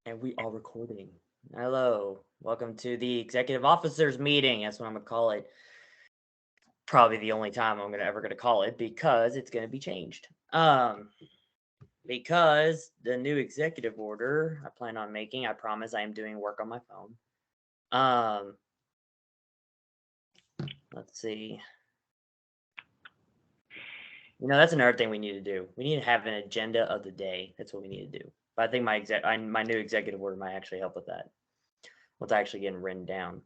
And we are recording. Hello. Welcome to the executive officers meeting. That's what I'm gonna call it. Probably the only time I'm gonna call it because it's gonna be changed. Because the new executive order I plan on making, I promise I am doing work on my phone. Um, let's see. That's another thing we need to do. We need to have an agenda of the day. That's what we need to do. But I think my new executive order might actually help with that. What's actually getting written down.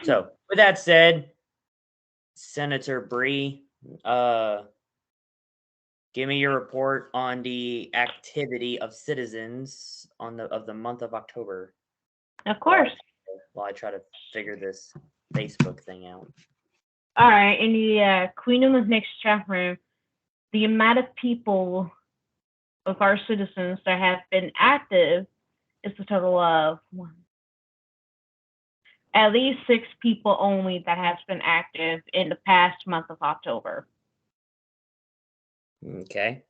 So, with that said, Senator Bree, give me your report on the activity of citizens of the month of October Of while course. I try to figure this Facebook thing out. All right. In the Queen Next chat room, the amount of people of our citizens that have been active is a total of at least 6 people only that has been active in the past month of October. Okay.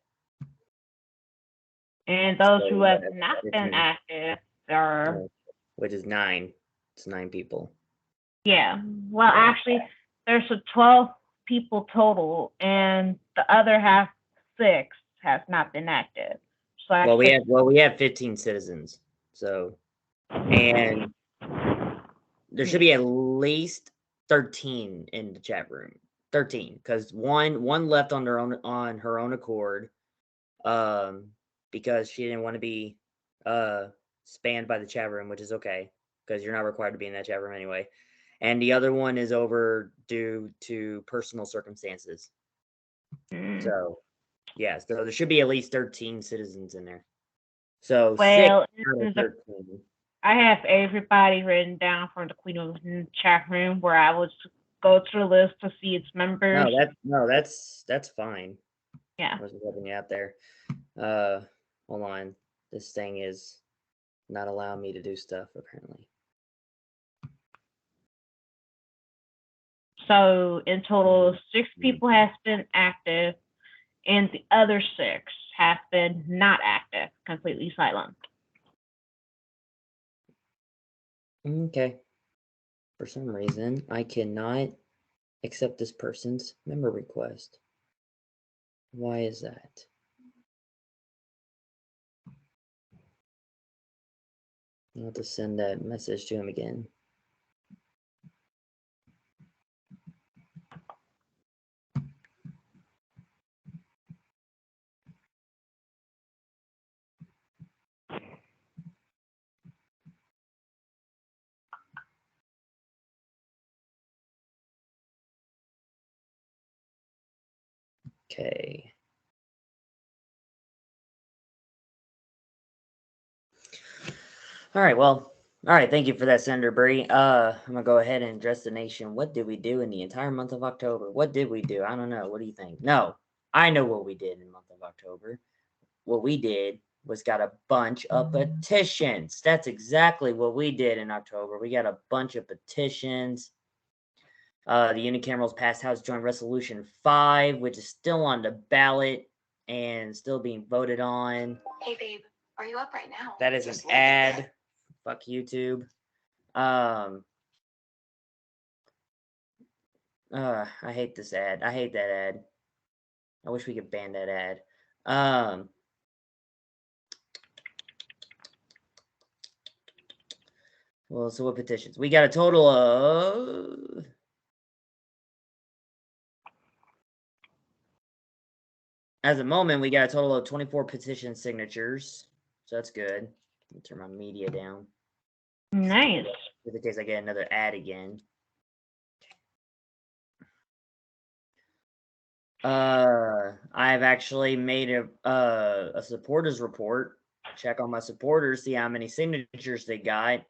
And those So who have not been active are, which is 9. It's 9 people. yeah. Well, actually, there's 12 people total, and the other half 6 has not been active. So we have 15 citizens. So, and there should be at least 13 in the chat room. 13, because one left on her own accord, because she didn't want to be spanned by the chat room, which is okay because you're not required to be in that chat room anyway. And the other one is over due to personal circumstances. So, yeah, so there should be at least 13 citizens in there. So, 6 well, out of 13. I have everybody written down from the Queen of chat room where I would go to the list to see its members. That's fine. Yeah. I was helping you out there. Hold on. This thing is not allowing me to do stuff apparently. So in total, 6 people have been active, and the other 6 have been not active, completely silent. Okay. For some reason, I cannot accept this person's member request. Why is that? I'll have to send that message to him again. Okay. All right, well, all right, thank you for that, Senator Bree. I'm gonna go ahead and address the nation. What did we do in the entire month of October? What did we do? I don't know. What do you think? No, I know what we did in the month of October. What we did was got a bunch of petitions. That's exactly what we did in October. We got a bunch of petitions. The unicamerals passed House Joint Resolution 5, which is still on the ballot and still being voted on. Hey, babe, are you up right now? That is an ad. Fuck YouTube. I hate this ad. I hate that ad. I wish we could ban that ad. Well, so what petitions? We got a total of as a moment, we got a total of 24 petition signatures. So that's good. Let me turn my media down. Nice. Just in case I get another ad again. I've actually made a supporters report. Check on my supporters, see how many signatures they got.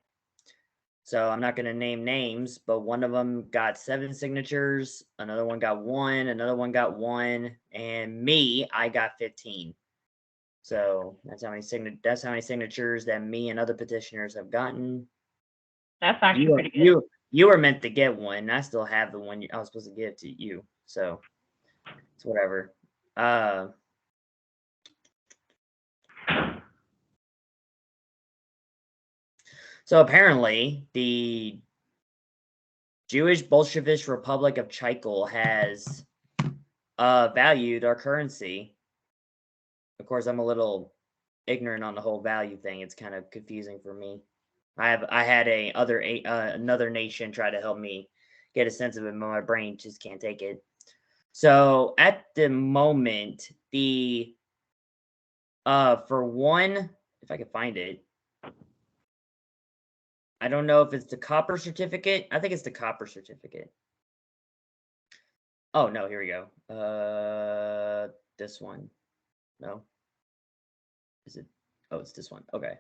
So I'm not going to name names, but one of them got 7 signatures, another one got 1, another one got 1, and me, I got 15. So that's how many signatures that me and other petitioners have gotten. That's actually pretty good. You were meant to get one. I still have the one I was supposed to give to you. So it's whatever. So apparently, the Jewish Bolshevik Republic of Chykel has valued our currency. Of course, I'm a little ignorant on the whole value thing. It's kind of confusing for me. I had another nation try to help me get a sense of it, but my brain just can't take it. So at the moment, the for one, if I can find it, I don't know if it's the copper certificate. I think it's the copper certificate. Oh no, here we go. This one. No. Is it? Oh, it's this one. Okay.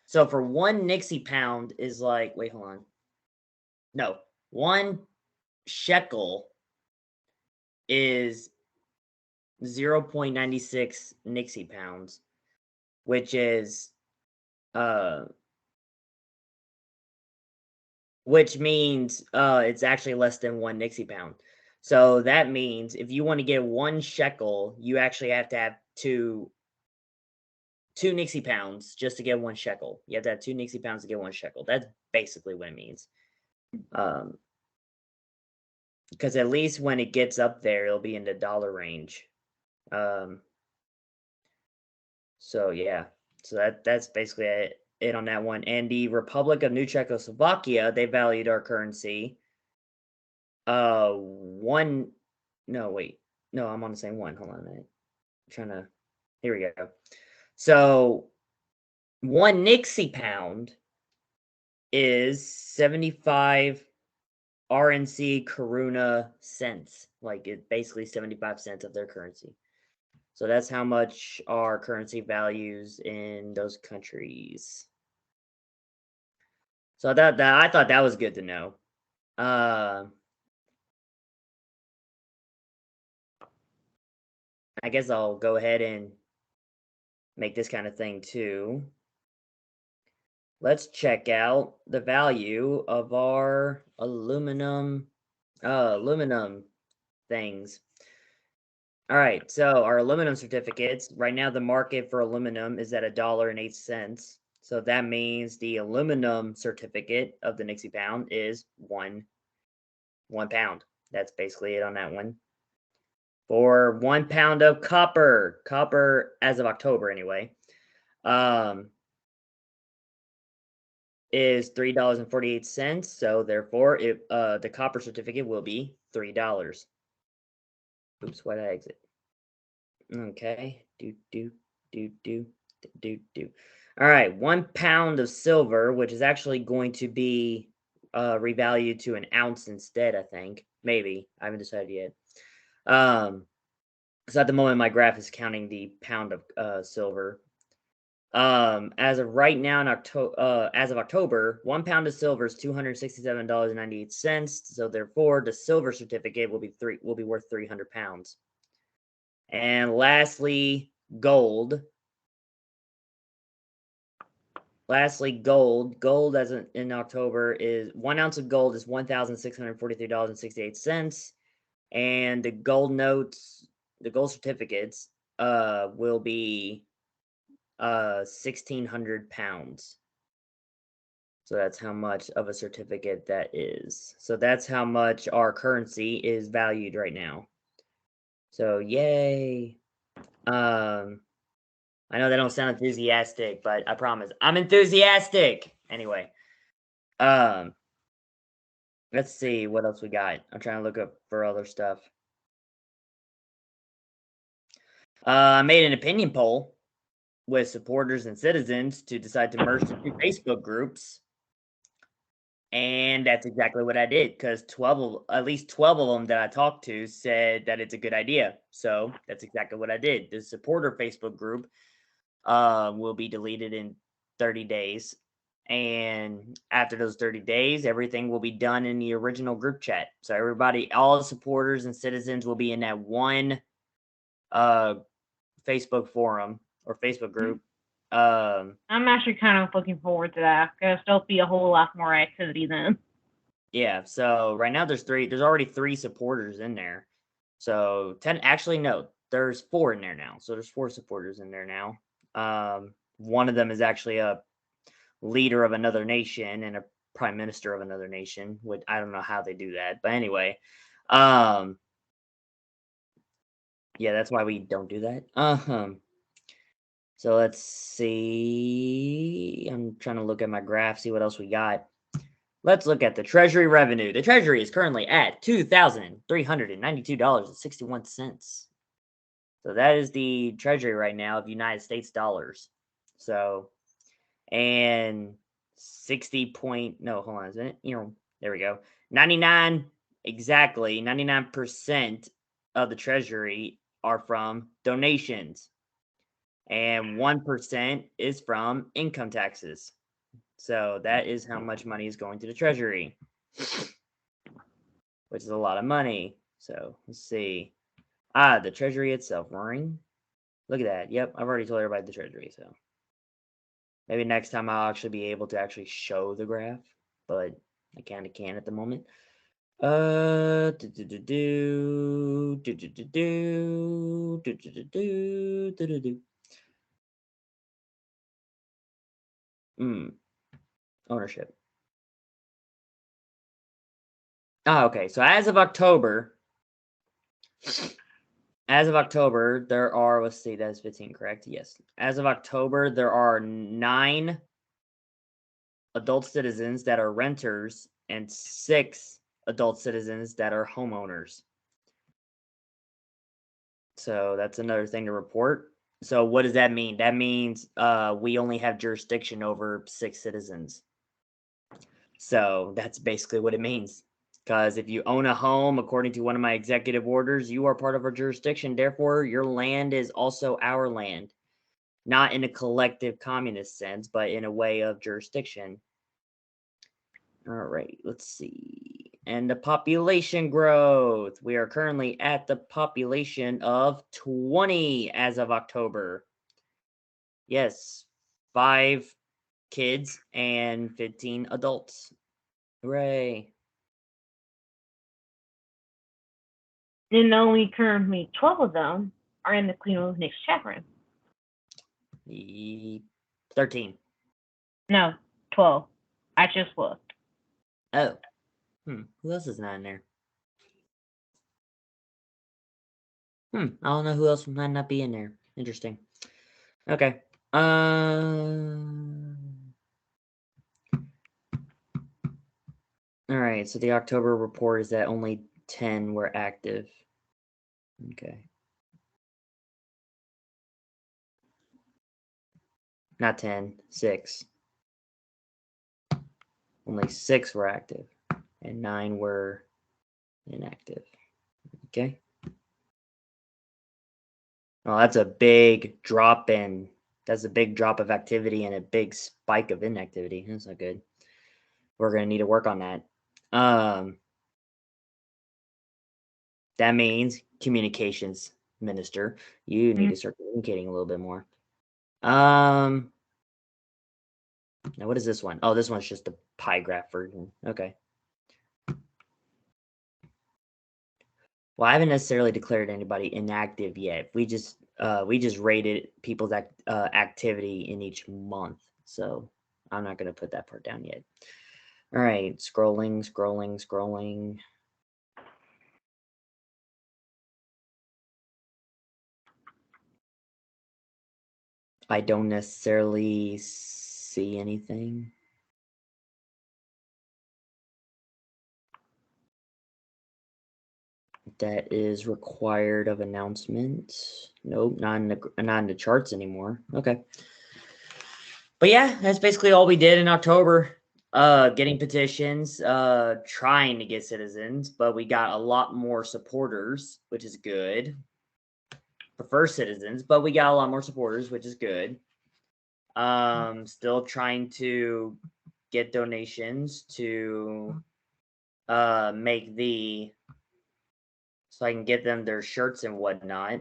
So for one Nixie pound is like, wait, hold on. No, one shekel is 0.96 Nixie pounds, which is which means it's actually less than one Nixie pound. So that means if you want to get one shekel, you actually have to have two Nixie pounds just to get one shekel. You have to have two Nixie pounds to get one shekel. That's basically what it means. Because at least when it gets up there, it'll be in the dollar range. So yeah, so that's basically it on that one. And the Republic of New Czechoslovakia, they valued our currency. One, no, wait, no, I'm on the same one. Hold on a minute. I'm trying to. Here we go. So one Nixie pound is 75 RNC Koruna cents. Like it basically 75 cents of their currency. So that's how much our currency values in those countries. So that I thought that was good to know. I guess I'll go ahead and make this kind of thing too. Let's check out the value of our aluminum things. All right, so our aluminum certificates, right now the market for aluminum is at $1.08. So that means the aluminum certificate of the Nixie pound is one pound. That's basically it on that one. For 1 pound of copper as of October anyway, is $3.48. So therefore, the copper certificate will be $3. Oops, why did I exit? Okay, do. All right, 1 pound of silver, which is actually going to be revalued to an ounce instead. I think maybe I haven't decided yet. So at the moment, my graph is counting the pound of silver. As of right now in October, 1 pound of silver is $267.98. So therefore, the silver certificate will be worth 300 pounds. And lastly, gold. Gold in October is 1 ounce of gold is $1,643.68, and the gold notes, the gold certificates, will be 1,600 pounds. So that's how much of a certificate that is. So that's how much our currency is valued right now. So yay. I know they don't sound enthusiastic, but I promise I'm enthusiastic. Anyway, let's see what else we got. I'm trying to look up for other stuff. I made an opinion poll with supporters and citizens to decide to merge the two Facebook groups. And that's exactly what I did, because at least 12 of them that I talked to said that it's a good idea. So that's exactly what I did. The supporter Facebook group will be deleted in 30 days. And after those 30 days, everything will be done in the original group chat. So everybody, all the supporters and citizens will be in that one Facebook forum or Facebook group. I'm actually kind of looking forward to that because there'll be a whole lot more activity then. Yeah, so right now there's already 3 supporters in there. So actually no, there's 4 in there now. So there's 4 supporters in there now. One of them is actually leader of another nation and a prime minister of another nation. Which I don't know how they do that, but anyway, yeah, that's why we don't do that. So let's see. I'm trying to look at my graph, see what else we got. Let's look at the Treasury revenue. The Treasury is currently at $2,392.61. So that is the Treasury right now of United States dollars. So, and 60 point, no, hold on, isn't it? There we go. 99% of the Treasury are from donations. And 1% is from income taxes. So that is how much money is going to the Treasury, which is a lot of money. So let's see. The Treasury itself, roaring. Look at that. Yep, I've already told everybody the Treasury. So maybe next time I'll actually be able to actually show the graph, but I kind of can't at the moment. Ownership. Okay. So as of October, there are, let's see, that's 15, correct? Yes. As of October, there are 9 adult citizens that are renters and 6 adult citizens that are homeowners. So that's another thing to report. So what does that mean? That means we only have jurisdiction over 6 citizens. So that's basically what it means. Because if you own a home, according to one of my executive orders, you are part of our jurisdiction. Therefore, your land is also our land. Not in a collective communist sense, but in a way of jurisdiction. All right, let's see. And the population growth. We are currently at the population of 20 as of October. Yes, 5 kids and 15 adults. Hooray. And only currently 12 of them are in the Queen Elizabeth chat room. 13. No, 12. I just looked. Oh. Who else is not in there? I don't know who else might not be in there. Interesting. Okay. All right, so the October report is that only 10 were active. Okay. Not 10, 6. Only 6 were active, and 9 were inactive. Okay. Well, that's a big drop in. That's a big drop of activity and a big spike of inactivity. That's not good. We're going to need to work on that. That means communications minister, you need to start communicating a little bit more. Now what is this one? Oh, this one's just a pie graph version. Okay. Well, I haven't necessarily declared anybody inactive yet. We just rated people's activity in each month. So I'm not going to put that part down yet. All right, scrolling. I don't necessarily see anything. That is required of announcement. Nope, not in the charts anymore. Okay. But yeah, that's basically all we did in October. Getting petitions, trying to get citizens, but we got a lot more supporters, which is good. Prefer citizens, but we got a lot more supporters, which is good. Still trying to get donations to make so I can get them their shirts and whatnot.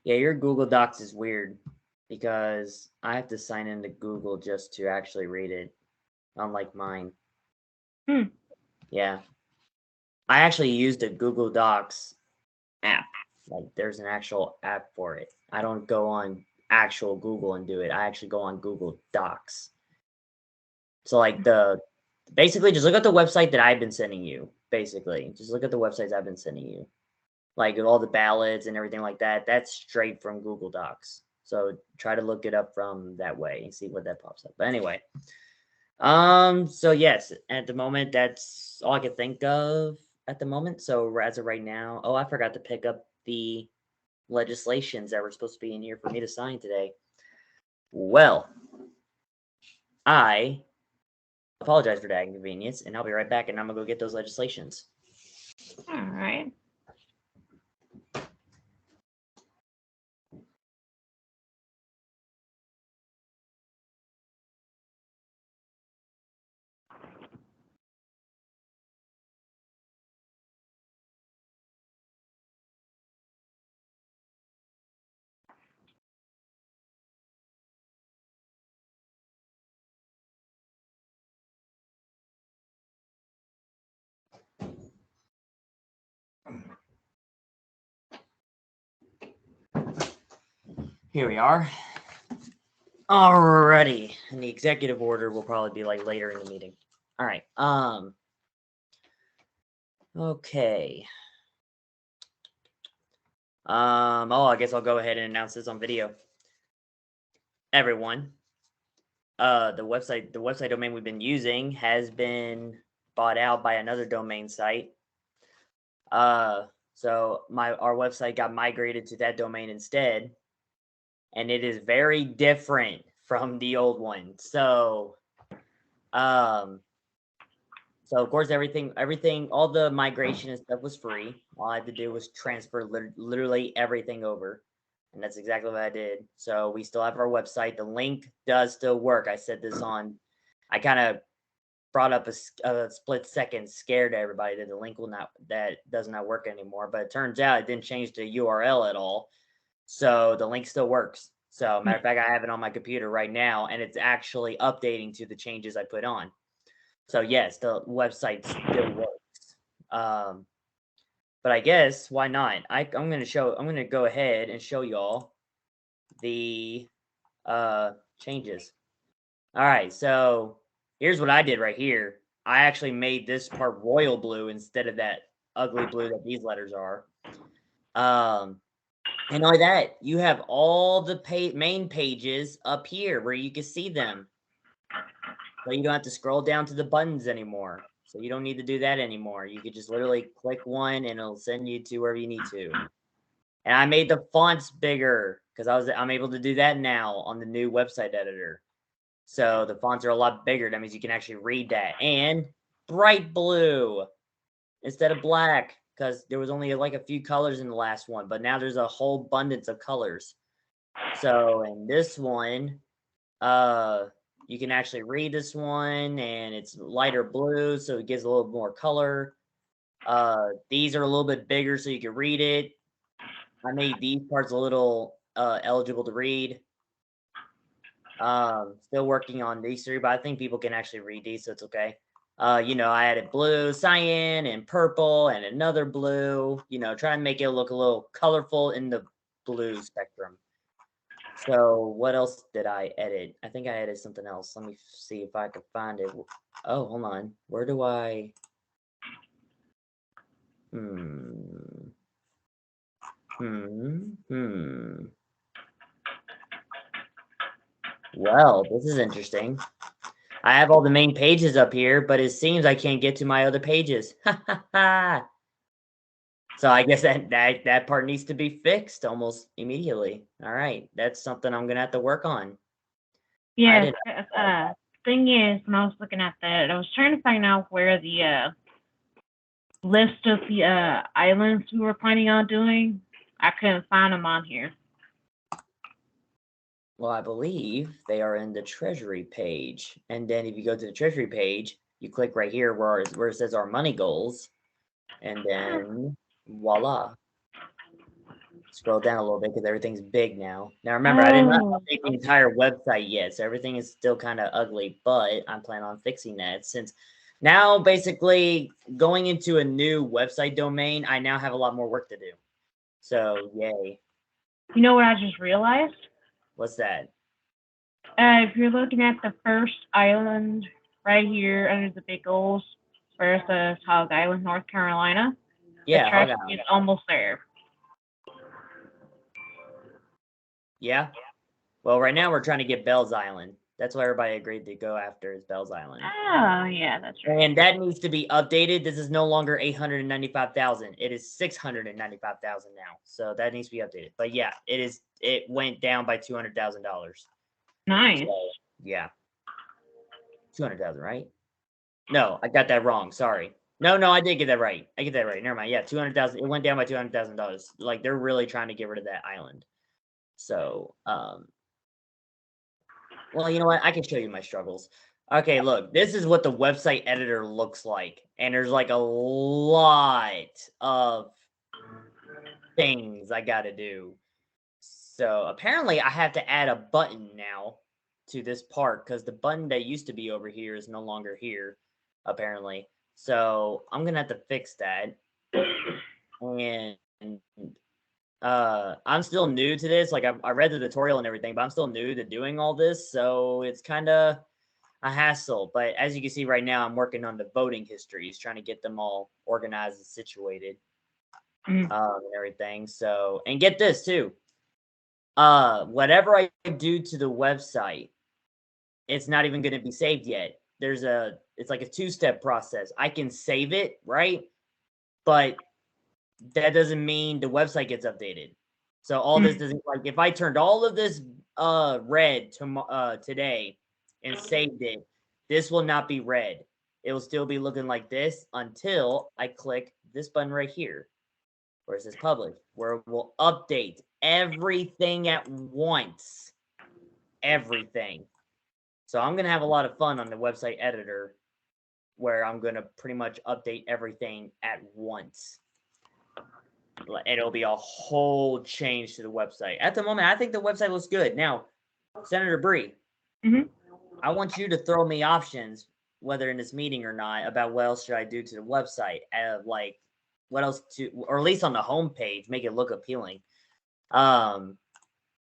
Yeah, your Google Docs is weird because I have to sign into Google just to actually read it, unlike mine. Yeah. I actually used a Google Docs app. Like there's an actual app for it. I don't go on actual Google and do it. I actually go on Google Docs. So like basically just look at the website that I've been sending you. Basically, just look at the websites I've been sending you. Like all the ballots and everything like that. That's straight from Google Docs. So try to look it up from that way and see what that pops up. But anyway, so yes, at the moment that's all I could think of at the moment. So as of right now, oh, I forgot to pick up the legislations that were supposed to be in here for me to sign today. Well, I apologize for that inconvenience, and I'll be right back, and I'm gonna go get those legislations. All right. Here we are. Alrighty, and the executive order will probably be like later in the meeting. All right. Okay. Oh, I guess I'll go ahead and announce this on video. Everyone, the website domain we've been using has been bought out by another domain site. So our website got migrated to that domain instead, and it is very different from the old one. So of course everything, all the migration and stuff was free. All I had to do was transfer literally everything over, and that's exactly what I did. So we still have our website. The link does still work. I said this on, I kind of brought up a split second, scared everybody that the link does not work anymore. But it turns out it didn't change the URL at all. So the link still works. So matter of fact, I have it on my computer right now, and it's actually updating to the changes I put on. So yes, the website still works. But I guess why not? I'm gonna go ahead and show y'all the changes. All right, so here's what I did right here. I actually made this part royal blue instead of that ugly blue that these letters are. And only that, you have all the main pages up here where you can see them. So you don't have to scroll down to the buttons anymore. So you don't need to do that anymore. You could just literally click one and it'll send you to wherever you need to. And I made the fonts bigger because I'm able to do that now on the new website editor. So the fonts are a lot bigger. That means you can actually read that. And bright blue instead of black, because there was only like a few colors in the last one, but now there's a whole abundance of colors. So in this one, you can actually read this one, and it's lighter blue, so it gives a little more color. These are a little bit bigger, so you can read it. I made these parts a little eligible to read. Still working on these three, but I think people can actually read these, so it's okay. I added blue, cyan, and purple, and another blue. Try to make it look a little colorful in the blue spectrum. So what else did I edit? I think I edited something else. Let me see if I can find it. Oh, hold on. Where do I? Well, this is interesting. I have all the main pages up here, but it seems I can't get to my other pages. So I guess that part needs to be fixed almost immediately. All right, that's something I'm gonna have to work on. Yeah. Thing is, when I was looking at that, I was trying to find out where the list of the islands we were planning on doing. I couldn't find them on here. Well, I believe they are in the Treasury page, and then if you go to the Treasury page, you click right here where it says our money goals, and then voila. Scroll down a little bit because everything's big now. Now remember, I did not update the entire website yet, so everything is still kind of ugly, but I'm planning on fixing that since Now, basically, going into a new website domain, I now have a lot more work to do. So, yay. You know what I just realized? What's that? If you're looking at the first island right here under the big O's, where it says Hog Island, North Carolina, Yeah, the trash Hog Island. is almost there. Yeah. Well, right now we're trying to get Bell's Island. That's why everybody agreed to go after is Bell's Island. Oh, yeah, that's right. And that needs to be updated. This is no longer 895,000. It is 695,000 now. So that needs to be updated. But yeah, it is. It went down by $200,000. Nice. So, yeah. 200,000, right? No, I got that wrong. Sorry. No, I did get that right. I get that right. Never mind. Yeah, 200,000. It went down by $200,000. Like they're really trying to get rid of that island. So, well, you know what? I can show you my struggles. Okay, look, this is what the website editor looks like. And there's like a lot of things I got to do. So apparently I have to add a button now to this part because the button that used to be over here is no longer here, apparently. So I'm going to have to fix that. And I'm still new to this. Like I read the tutorial and everything, but I'm still new to doing all this. So it's kind of a hassle. But as you can see right now, I'm working on the voting histories, trying to get them all organized and situated, and everything. So, and get this too. Whatever I do to the website, it's not even going to be saved yet. It's like a two-step process. I can save it, right? But that doesn't mean the website gets updated. So all this doesn't, like, if I turned all of this red today and saved it, this will not be red. It will still be looking like this until I click this button right here, where it says publish, where it will update everything at once. Everything. So I'm going to have a lot of fun on the website editor where I'm going to pretty much update everything at once. It'll be a whole change to the website. At the moment, I think the website looks good. Now, Senator Bree, I want you to throw me options, whether in this meeting or not, about what else should I do to the website. Like, what else to, or at least on the homepage, make it look appealing. And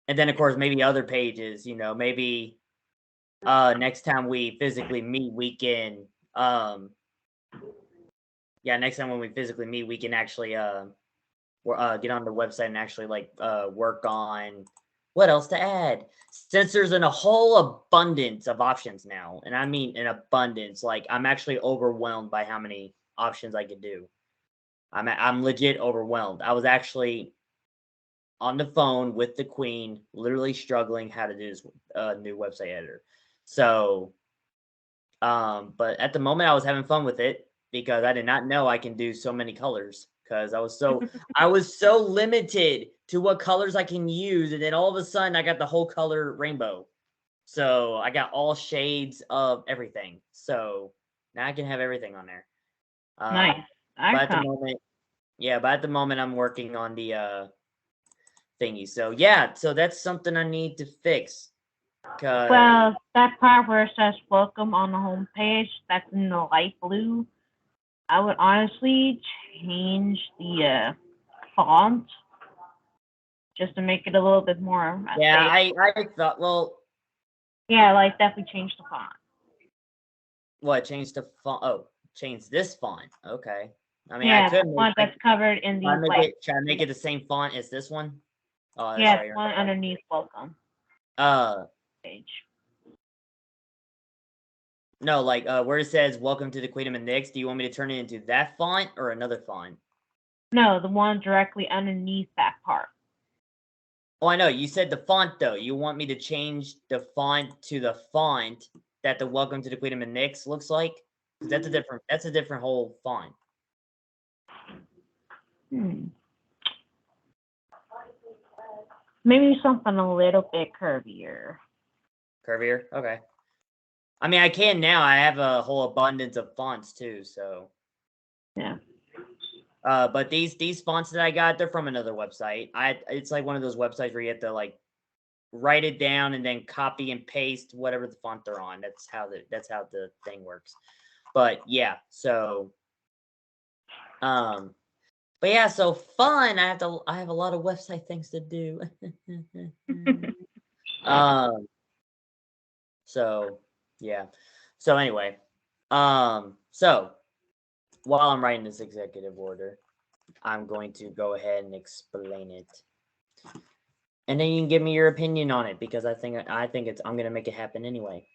then, of course, maybe other pages, maybe next time we physically meet, we can, next time when we physically meet, we can actually, get on the website and actually work on what else to add. Since there's a whole abundance of options now, and I mean an abundance, like I'm actually overwhelmed by how many options I could do. I'm legit overwhelmed. I was actually on the phone with the Queen, literally struggling how to do this new website editor. So, but at the moment I was having fun with it because I did not know I can do so many colors. Because I was so limited to what colors I can use, and then all of a sudden I got the whole color rainbow. So I got all shades of everything. So now I can have everything on there. Nice. But at the moment I'm working on the thingy. So yeah, so that's something I need to fix. Well, that part where it says welcome on the home page, that's in the light blue. I would honestly change the font just to make it a little bit more. Yeah, I thought, well. Yeah, like definitely change the font. What, change the font? Oh, change this font. Okay. I mean, yeah, I could one that's covered in the. Try to make it the same font as this one. Oh, yeah, right, one underneath welcome. Page. No, like where it says "Welcome to the Queen and Nix." Do you want me to turn it into that font or another font? No, the one directly underneath that part. Oh, I know. You said the font though. You want me to change the font to the font that the "Welcome to the Queen and Nix" looks like? That's a different whole font. Maybe something a little bit curvier. Curvier? Okay. I mean, I can now. I have a whole abundance of fonts too, so. Yeah. But these fonts that I got, they're from another website. It's like one of those websites where you have to like write it down and then copy and paste whatever the font they're on. That's how the thing works. But yeah, so but yeah, so fun. I have a lot of website things to do. So yeah. So anyway, so while I'm writing this executive order, I'm going to go ahead and explain it. And then you can give me your opinion on it because I think I'm gonna make it happen anyway.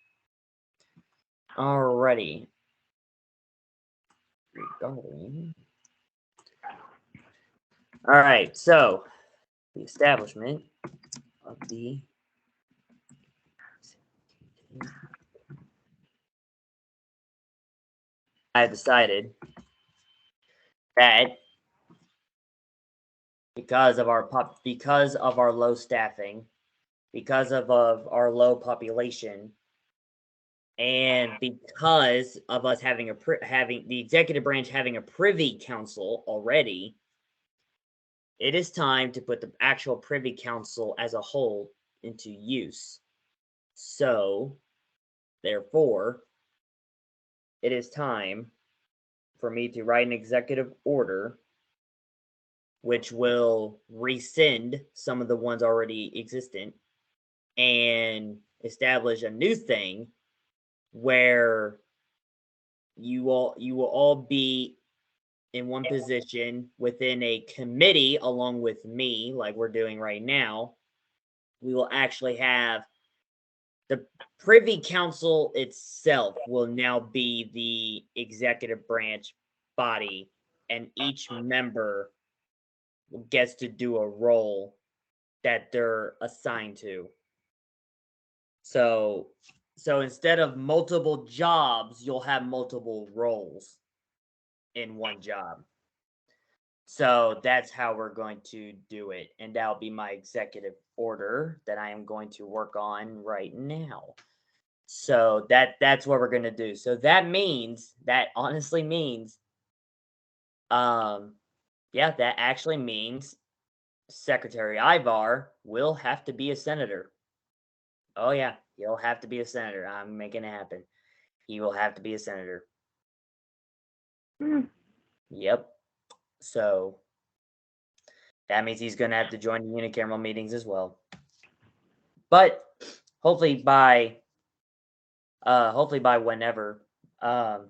Alrighty. Regarding. Alright, so the establishment of the I decided that because of our low staffing, because of our low population, and because of us having having the executive branch having a privy council already, it is time to put the actual privy council as a whole into use. So, therefore, it is time for me to write an executive order which will rescind some of the ones already existent and establish a new thing where you will all be in one position within a committee along with me, like we're doing right now. We will actually have the Privy Council itself will now be the executive branch body, and each member gets to do a role that they're assigned to. So instead of multiple jobs, you'll have multiple roles in one job. So that's how we're going to do it. And that'll be my executive order that I am going to work on right now. So that's what we're going to do. So that honestly means yeah, that actually means Secretary Ivar will have to be a senator. Oh yeah, he'll have to be a senator. I'm making it happen. He will have to be a senator. Yep. So that means he's going to have to join the unicameral meetings as well. But hopefully by whenever. Well,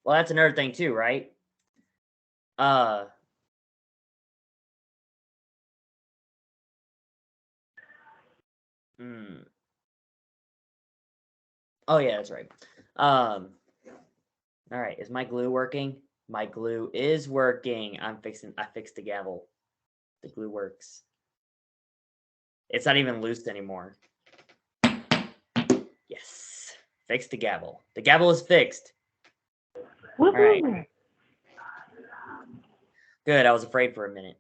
that's another thing too, right? Oh yeah, that's right. All right, is my glue working? My glue is working. I fixed the gavel. The glue works. It's not even loose anymore. Yes. Fixed the gavel. The gavel is fixed. All right. Good. I was afraid for a minute.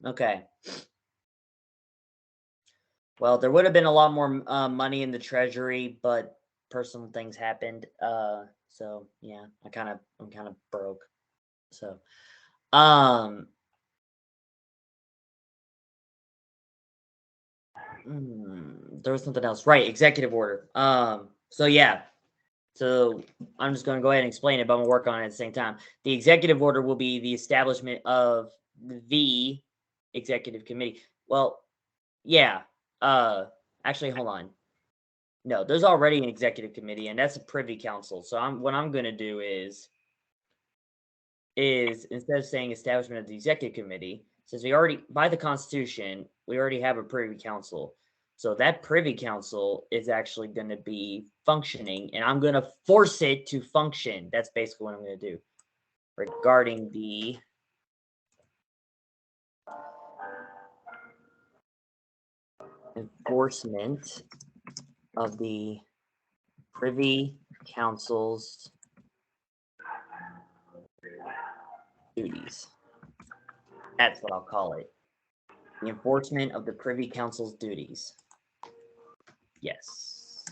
Okay. Well, there would have been a lot more money in the treasury, but personal things happened. So yeah, I'm kind of broke. So, there was something else, right? Executive order. So yeah. So I'm just going to go ahead and explain it, but I'm going to work on it at the same time. The executive order will be the establishment of the executive committee. Well, yeah. Actually, hold on. No, there's already an executive committee, and that's a privy council. So what I'm going to do is instead of saying establishment of the executive committee, since we already by the Constitution we already have a privy council. So that privy council is actually going to be functioning, and I'm going to force it to function. That's basically what I'm going to do regarding the enforcement of the privy council's duties. That's what I'll call it. The enforcement of the privy council's duties. Yes.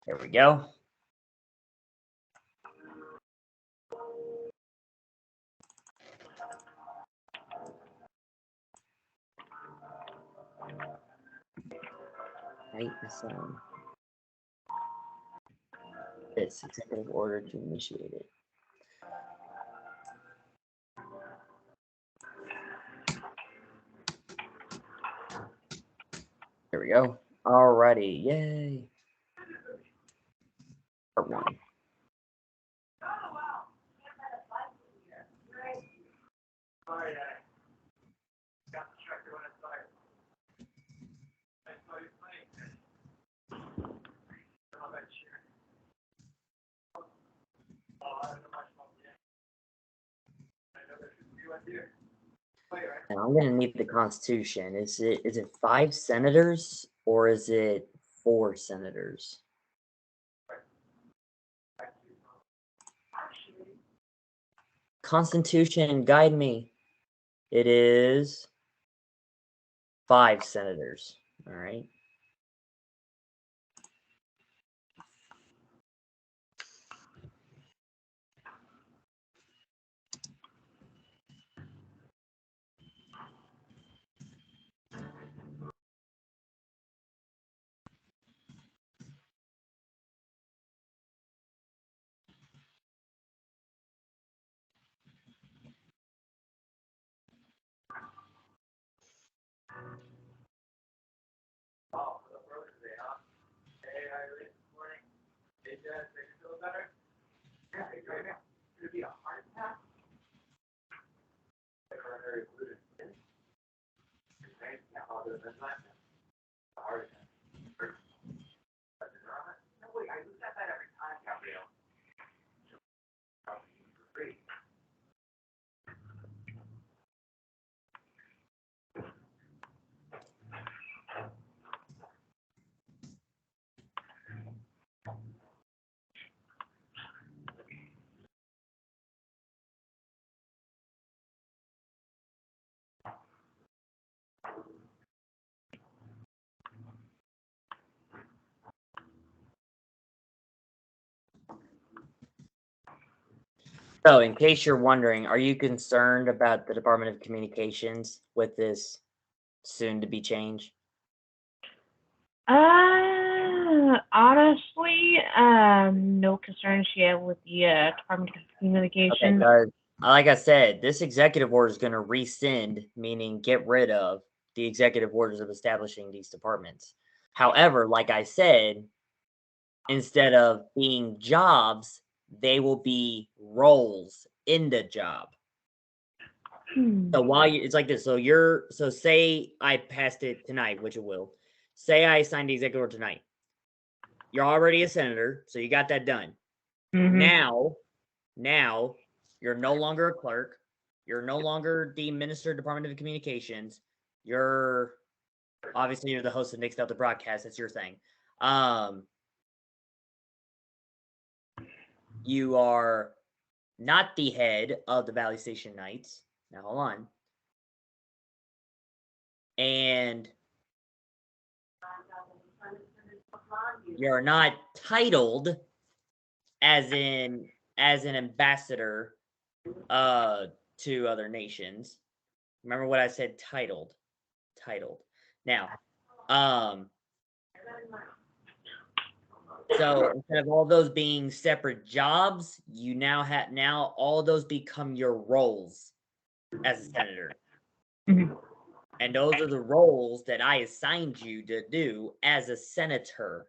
There we go. Right, so this executive order to initiate it. There we go. Alrighty, yay. Part 1. And I'm gonna need the Constitution. Is it 5 senators or is it 4 senators? Constitution, guide me. It is 5 senators. All right. So, in case you're wondering, are you concerned about the Department of Communications with this soon-to-be change? Honestly, no concerns yet with the Department of Communications. Okay, like I said, this executive order is going to rescind, meaning get rid of the executive orders of establishing these departments. However, like I said, instead of being jobs, they will be roles in the job. So while it's like this, so say I passed it tonight, which it will. Say I signed the executive order tonight. You're already a senator, so you got that done. Now you're no longer a clerk. You're no longer the Minister of Department of Communications. You're obviously the host of Nick Stout the broadcast. That's your thing. You are not the head of the Valley Station Knights. Now hold on. And you're not titled as an ambassador to other nations. Remember what I said, titled. Now, so instead of all those being separate jobs, you now all of those become your roles as a senator. And those are the roles that I assigned you to do as a senator.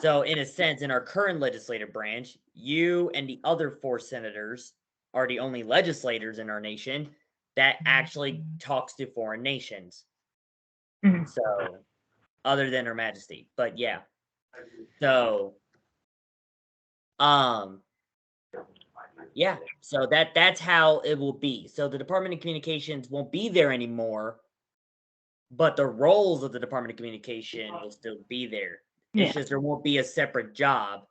So in a sense, in our current legislative branch, you and the other 4 senators are the only legislators in our nation that actually talks to foreign nations. So other than Her Majesty. But yeah. So yeah, so that's how it will be. So the Department of Communications won't be there anymore, but the roles of the Department of Communication will still be there. It's just there won't be a separate job.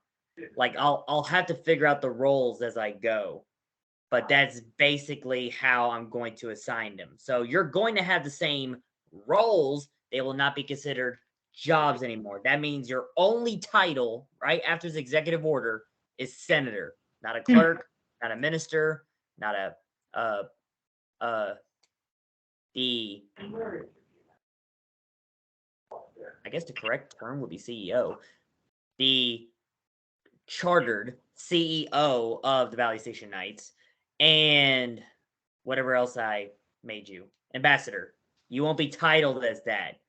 Like I'll have to figure out the roles as I go. But that's basically how I'm going to assign them. So you're going to have the same roles. They will not be considered jobs anymore. That means your only title, right after this executive order, is senator, not a clerk, not a minister, not the I guess the correct term would be CEO, the chartered CEO of the Valley Station Knights, and whatever else I made you, ambassador. You won't be titled as that.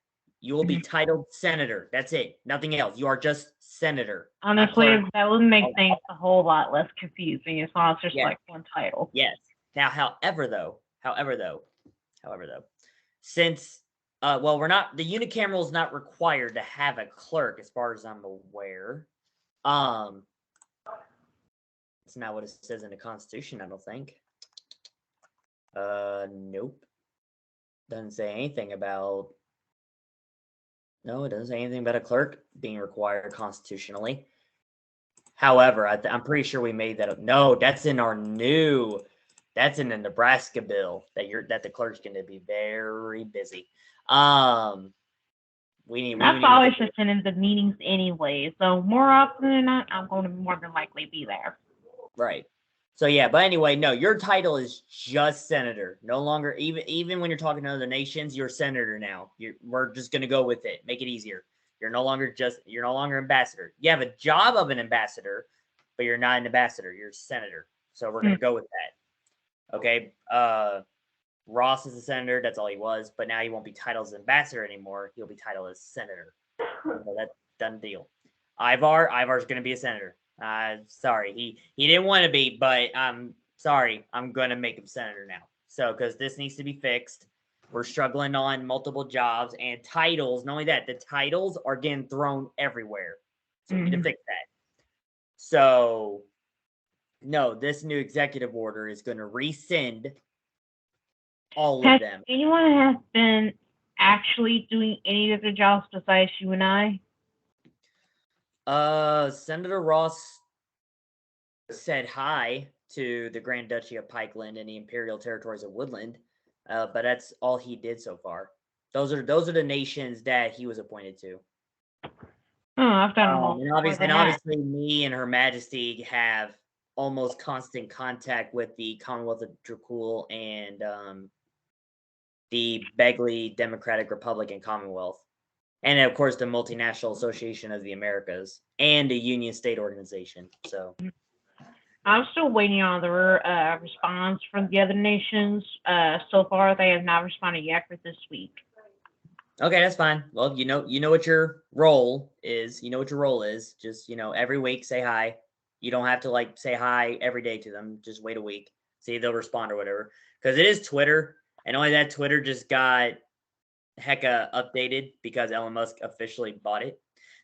You will be titled senator. That's it. Nothing else. You are just senator. Honestly, that would make things a whole lot less confusing as long as there's like one title. Yes. Now, however though, since well, we're not, the unicameral is not required to have a clerk as far as I'm aware. It's not what it says in the Constitution, I don't think. Nope. Doesn't say anything about. No, it doesn't say anything about a clerk being required constitutionally. However, I'm pretty sure we made that up. No, that's in our new. That's in the Nebraska bill that the clerk's going to be very busy. That's always just in the meetings anyway. So more often than not, I'm going to more than likely be there. Right. So yeah, but anyway, no, your title is just senator. No longer, even when you're talking to other nations, you're senator now. We're just gonna go with it. Make it easier. You're no longer ambassador. You have a job of an ambassador, but you're not an ambassador. You're a senator. So we're gonna go with that. Okay. Ross is a senator. That's all he was. But now he won't be titled as ambassador anymore. He'll be titled as senator. So that's done deal. Ivar's gonna be a senator. Sorry, he didn't want to be, but I'm sorry. I'm gonna make him senator now. So because this needs to be fixed. We're struggling on multiple jobs and titles. Not only that, the titles are getting thrown everywhere. So we need to fix that. So no, this new executive order is going to rescind all of them. Anyone has been actually doing any of the jobs besides you and I? Senator Ross said hi to the Grand Duchy of Pikeland and the Imperial Territories of Woodland, but that's all he did so far. Those are the nations that he was appointed to. Oh, I've done all. And obviously, me and Her Majesty have almost constant contact with the Commonwealth of Dracul and the Begley Democratic Republic and Commonwealth. And of course, the Multinational Association of the Americas and the Union State Organization. So I'm still waiting on the response from the other nations. So far, they have not responded yet for this week. Okay, that's fine. Well, you know what your role is. Just, every week say hi. You don't have to say hi every day to them. Just wait a week. See if they'll respond or whatever. Because it is Twitter. And only that Twitter just got hecka updated because Elon Musk officially bought it.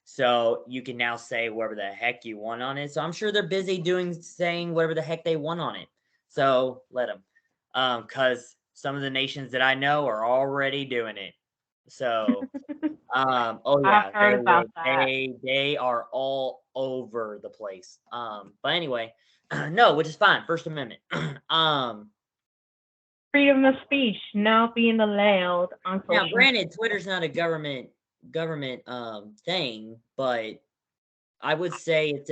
So you can now say whatever the heck you want on it. So I'm sure they're busy saying whatever the heck they want on it. So let them. Because some of the nations that I know are already doing it. So, oh yeah, they are all over the place. But anyway, no, which is fine. First Amendment. Freedom of speech now being allowed on social. Now, granted, Twitter's not a government thing, but I would say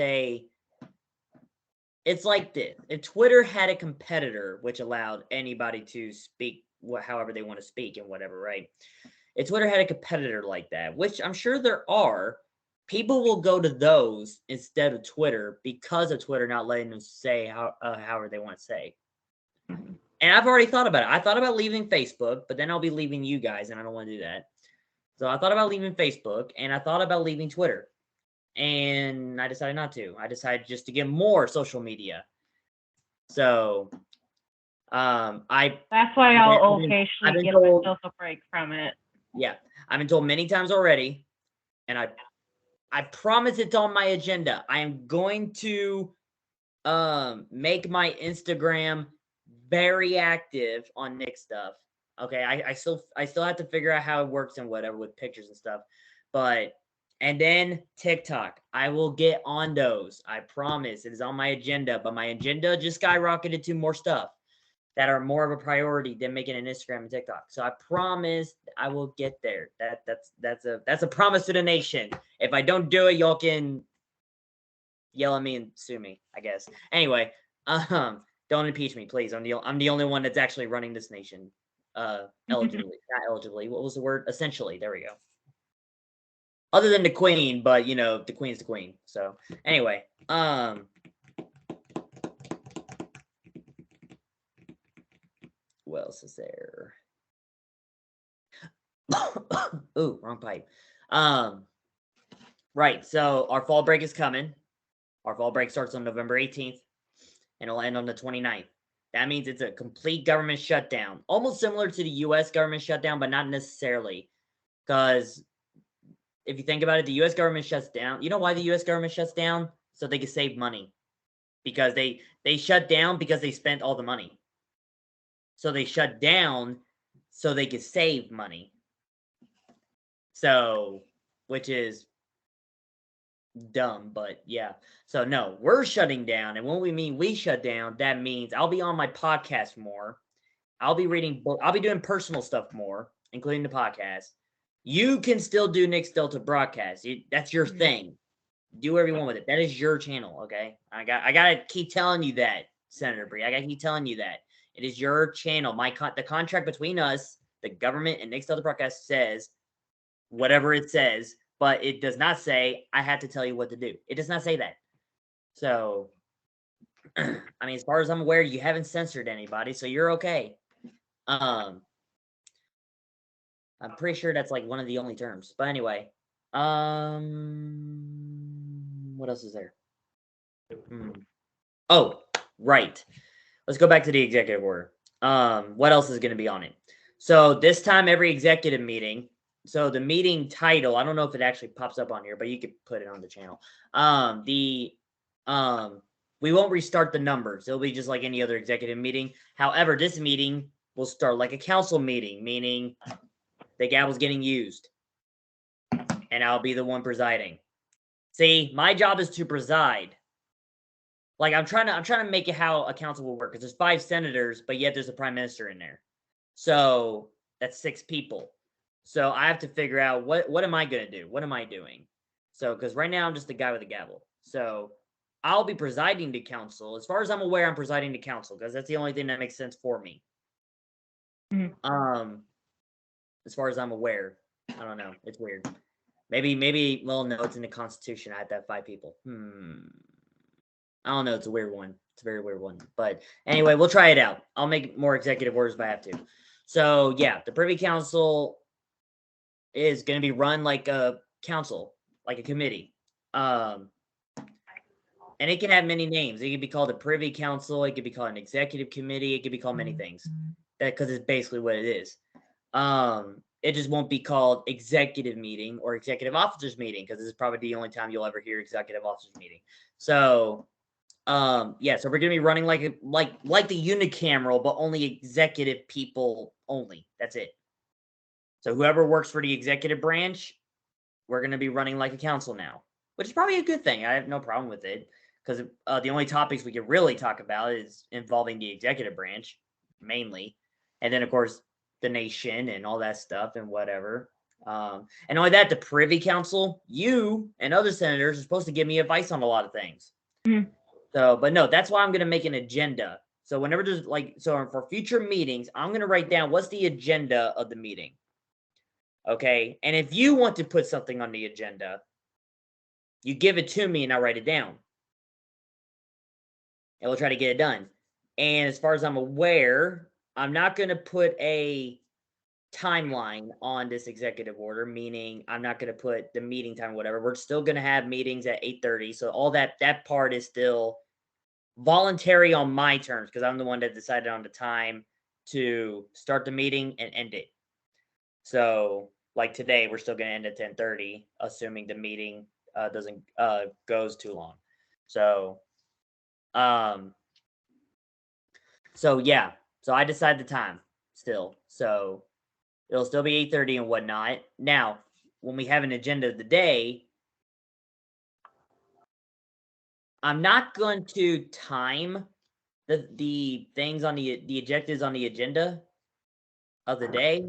it's like this. If Twitter had a competitor which allowed anybody to speak however they want to speak and whatever, right? If Twitter had a competitor like that, which I'm sure there are, people will go to those instead of Twitter because of Twitter not letting them say however they want to say. Mm-hmm. And I've already thought about it. I thought about leaving Facebook, but then I'll be leaving you guys, and I don't want to do that. So I thought about leaving Facebook, and I thought about leaving Twitter. And I decided not to. I decided just to get more social media. So that's why I'll occasionally give myself a break from it. Yeah. I've been told many times already, and I promise it's on my agenda. I am going to make my Instagram very active on Nick stuff. Okay, I still have to figure out how it works and whatever with pictures and stuff. And then TikTok. I will get on those. I promise. It is on my agenda, but my agenda just skyrocketed to more stuff that are more of a priority than making an Instagram and TikTok. So I promise I will get there. That's a promise to the nation. If I don't do it, y'all can yell at me and sue me, I guess. Anyway, don't impeach me, please. I'm the only one that's actually running this nation. Eligibly. Not eligibly. What was the word? Essentially. There we go. Other than the queen, but the queen's the queen. So anyway, what else is there? Ooh, wrong pipe. Right. So our fall break is coming. Our fall break starts on November 18th and it'll end on the 29th. That means it's a complete government shutdown, almost similar to the US government shutdown, but not necessarily. Because if you think about it, the US government shuts down. You know why the US government shuts down? So they can save money. Because they shut down because they spent all the money. So they shut down so they could save money. So, which is dumb, but yeah. So no, we're shutting down. And when we mean we shut down, that means I'll be on my podcast more. I'll be reading book. I'll be doing personal stuff more, including the podcast. You can still do Nick's Delta broadcast. That's your thing. Do whatever you want with it. That is your channel, okay? I gotta keep telling you that, Senator Bree. I gotta keep telling you that. It is your channel. The contract between us, the government, and Nick's Delta broadcast says whatever it says, but it does not say I have to tell you what to do. It does not say that. So, I mean, as far as I'm aware, you haven't censored anybody, so you're okay. I'm pretty sure that's like one of the only terms. But anyway, what else is there? Oh, right. Let's go back to the executive order. What else is going to be on it? So this time, every executive meeting. So the meeting title, I don't know if it actually pops up on here, but you could put it on the channel. We won't restart the numbers. It'll be just like any other executive meeting. However, this meeting will start like a council meeting, meaning the gavel's getting used, and I'll be the one presiding. See, my job is to preside. Like I'm trying to make it how a council will work because there's 5 senators, but yet there's a prime minister in there. So that's 6 people. So I have to figure out what am I gonna do? What am I doing? So because right now I'm just the guy with the gavel. So I'll be presiding the council. As far as I'm aware, I'm presiding the council because that's the only thing that makes sense for me. As far as I'm aware, I don't know. It's weird. Maybe. Well, no, it's in the Constitution. I have to have 5 people. I don't know. It's a weird one. It's a very weird one. But anyway, we'll try it out. I'll make more executive orders if I have to. So yeah, the Privy Council is going to be run like a council, like a committee. And it can have many names. It could be called a Privy Council. It could be called an executive committee. It could be called many things. Because it's basically what it is. It just won't be called executive meeting or executive officers meeting because this is probably the only time you'll ever hear executive officers meeting. So, yeah, so we're gonna be running like the unicameral, but only executive people only. That's it. So whoever works for the executive branch, we're gonna be running like a council now, which is probably a good thing. I have no problem with it because the only topics we can really talk about is involving the executive branch mainly, and then of course the nation and all that stuff and whatever. And only that, the Privy Council, you and other senators are supposed to give me advice on a lot of things. So, but no, that's why I'm going to make an agenda. So whenever there's so for future meetings, I'm going to write down what's the agenda of the meeting. Okay. And if you want to put something on the agenda, you give it to me and I'll write it down. And we'll try to get it done. And as far as I'm aware, I'm not going to put a timeline on this executive order, meaning I'm not going to put the meeting time, whatever. We're still going to have meetings at 8:30. So all that part is still voluntary on my terms because I'm the one that decided on the time to start the meeting and end it. So like today, we're still going to end at 10:30, assuming the meeting doesn't goes too long. So, so yeah, so I decide the time still. So it'll still be 8:30 and whatnot. Now, when we have an agenda of the day, I'm not going to time the things on the objectives on the agenda of the day.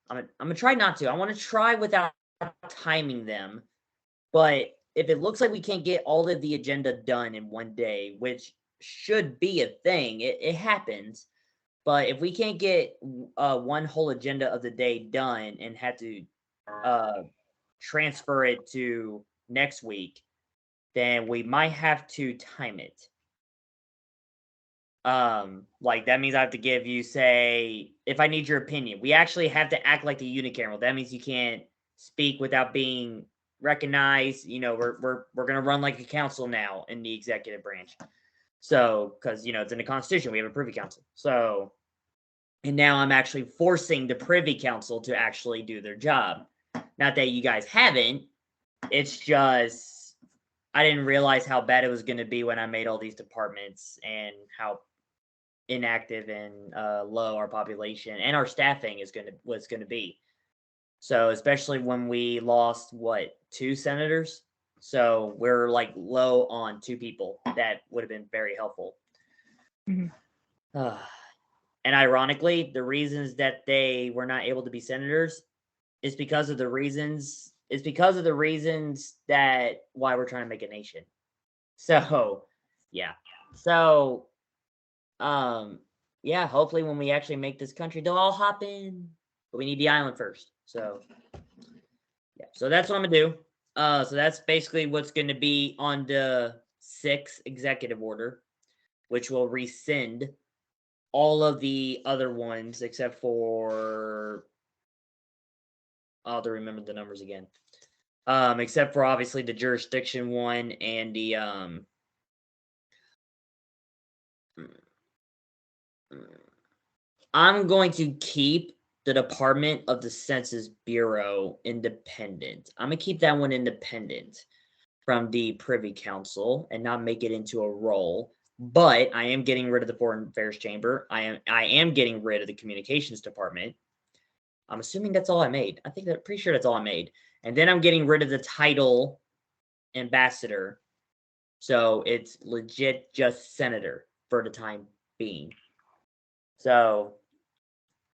I'm gonna try not to. I want to try without timing them. But if it looks like we can't get all of the agenda done in one day, which should be a thing, it happens. But if we can't get one whole agenda of the day done and have to transfer it to next week, then we might have to time it. Like that means I have to give you, say, if I need your opinion, we actually have to act like the unicameral. That means you can't speak without being recognized. You know, we're gonna run like a council now in the executive branch. So, because you know it's in the Constitution, we have a Privy Council. So, and now I'm actually forcing the Privy Council to actually do their job. Not that you guys haven't. It's just I didn't realize how bad it was going to be when I made all these departments and how inactive and low our population and our staffing was going to be. So especially when we lost 2 senators, so we're like low on 2 people. That would have been very helpful. Mhm. And ironically, the reasons that they were not able to be senators is because of the reasons. It's because of the reasons that why we're trying to make a nation. So, yeah. So, yeah. Hopefully, when we actually make this country, they'll all hop in. But we need the island first. So, yeah. So that's what I'm gonna do. So that's basically what's going to be on the 6th executive order, which will rescind all of the other ones except for I'll have to remember the numbers again. Except for obviously the jurisdiction one and the I'm going to keep the Department of the Census Bureau independent. I'm gonna keep that one independent from the Privy Council and not make it into a role. But I am getting rid of the Foreign Affairs Chamber. I am getting rid of the Communications Department. I'm assuming that's all I made. Pretty sure that's all I made. And then I'm getting rid of the title ambassador. So it's legit just senator for the time being. So,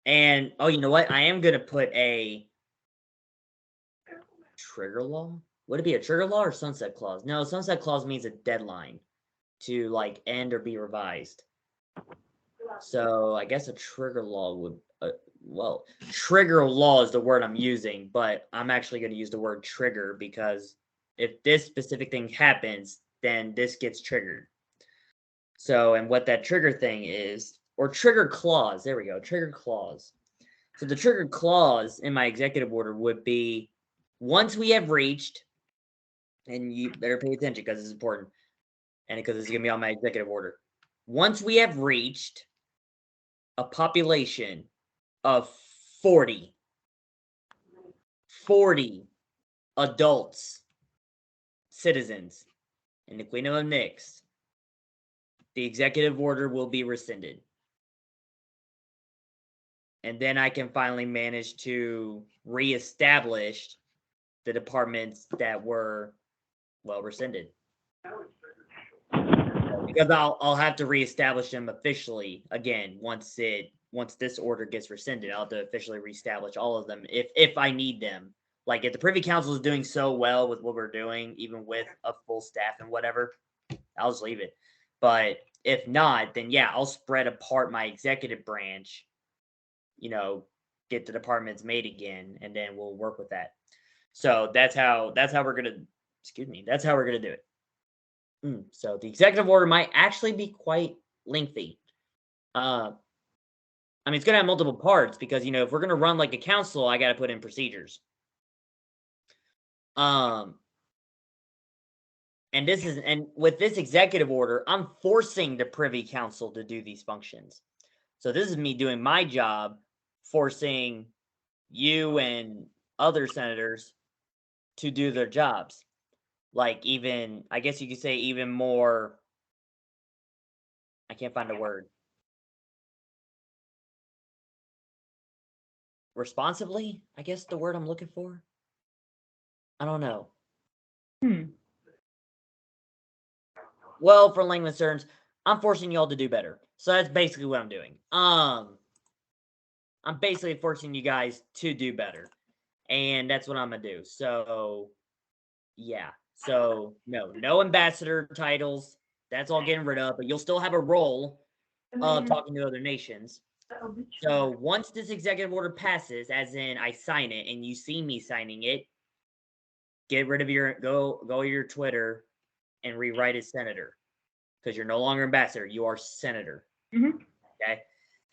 and oh, you know what? I am going to put a trigger law. Would it be a trigger law or sunset clause? No, sunset clause means a deadline to like end or be revised. So I guess a trigger law would, trigger law is the word I'm using, but I'm actually going to use the word trigger because if this specific thing happens, then this gets triggered. So, and what that trigger thing is, or trigger clause, there we go, trigger clause. So the trigger clause in my executive order would be once we have reached, and you better pay attention because it's important, and because it's going to be on my executive order. Once we have reached a population of 40 adults, citizens in the Kingdom of Nyx, the executive order will be rescinded. And then I can finally manage to reestablish the departments that were, rescinded. Because I'll have to reestablish them officially again once this order gets rescinded. I'll have to officially reestablish all of them if I need them. Like if the Privy Council is doing so well with what we're doing, even with a full staff and whatever, I'll just leave it. But if not, then yeah, I'll spread apart my executive branch, get the departments made again, and then we'll work with that. So that's how we're gonna do it. So the executive order might actually be quite lengthy. I mean, it's gonna have multiple parts because if we're gonna run like a council, I got to put in procedures. And with this executive order, I'm forcing the Privy Council to do these functions. So this is me doing my job, forcing you and other senators to do their jobs. Like even, I guess you could say even more, I can't find a word. Responsibly, I guess the word I'm looking for. I don't know. Well, for layman's terms, I'm forcing y'all to do better. So that's basically what I'm doing. I'm basically forcing you guys to do better. And that's what I'm gonna do. So yeah. So no ambassador titles. That's all getting rid of, but you'll still have a role of talking to other nations. So once this executive order passes, as in I sign it and you see me signing it, get rid of your go to your Twitter and rewrite as senator, because you're no longer ambassador. You are senator. Mm-hmm. Okay.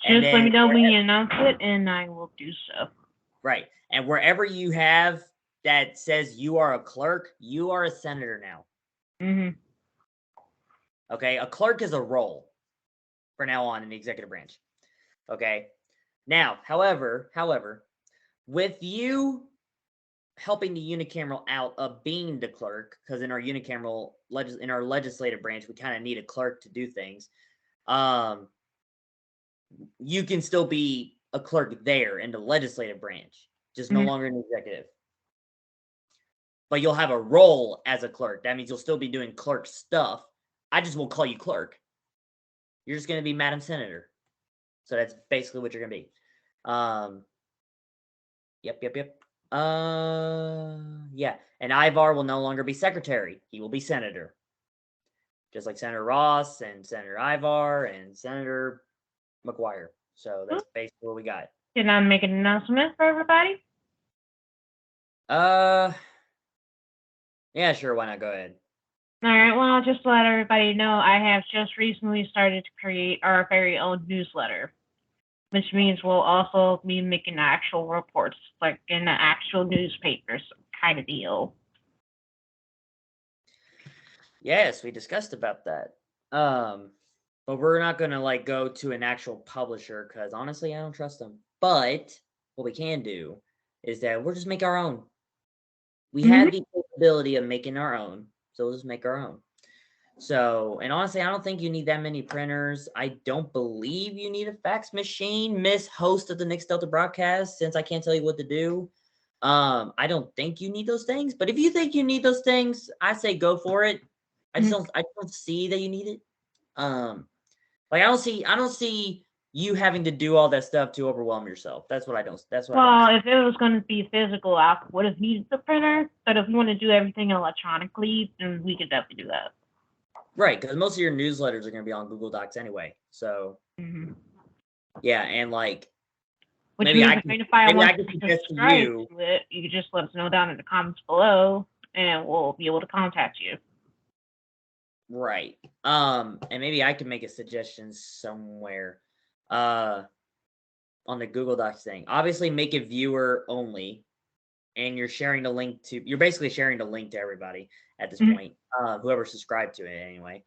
Just let me know when you announce it, and I will do so. Right. And wherever you have that says you are a clerk, you are a senator now. Mm-hmm. Okay. A clerk is a role for now on in the executive branch. Okay. Now, however, with you helping the unicameral out of being the clerk, because in our unicameral in our legislative branch, we kind of need a clerk to do things. You can still be a clerk there in the legislative branch, just no longer in the executive. But you'll have a role as a clerk. That means you'll still be doing clerk stuff. I just won't call you clerk. You're just going to be Madam Senator. So that's basically what you're going to be. Yep. Yeah. And Ivar will no longer be secretary. He will be senator. Just like Senator Ross and Senator Ivar and Senator McGuire. So that's basically what we got. Can I make an announcement for everybody? Yeah, sure. Why not? Go ahead. All right. Well, just to let everybody know, I have just recently started to create our very own newsletter, which means we'll also be making actual reports, like in the actual newspapers kind of deal. Yes, we discussed about that. But we're not going to like go to an actual publisher because honestly, I don't trust them. But what we can do is that we'll just make our own. We have the capability of making our own, so we'll just make our own. So, and honestly, I don't think you need that many printers. I don't believe you need a fax machine, Miss Host of the Nick Delta broadcast, since I can't tell you what to do. I don't think you need those things, but if you think you need those things, I say go for it. I don't see that you need it. Like I don't see you having to do all that stuff to overwhelm yourself. That's what I don't. That's what. Well, if it was going to be physical, I would have needed the printer. But if you want to do everything electronically, then we could definitely do that. Right, because most of your newsletters are going to be on Google Docs anyway. So yeah, and like which maybe means I if can suggest to you. You could just let us know down in the comments below, and we'll be able to contact you. Right. And maybe I can make a suggestion somewhere on the Google Docs thing. Obviously make it viewer only, and you're basically sharing the link to everybody at this point. Whoever subscribed to it anyway.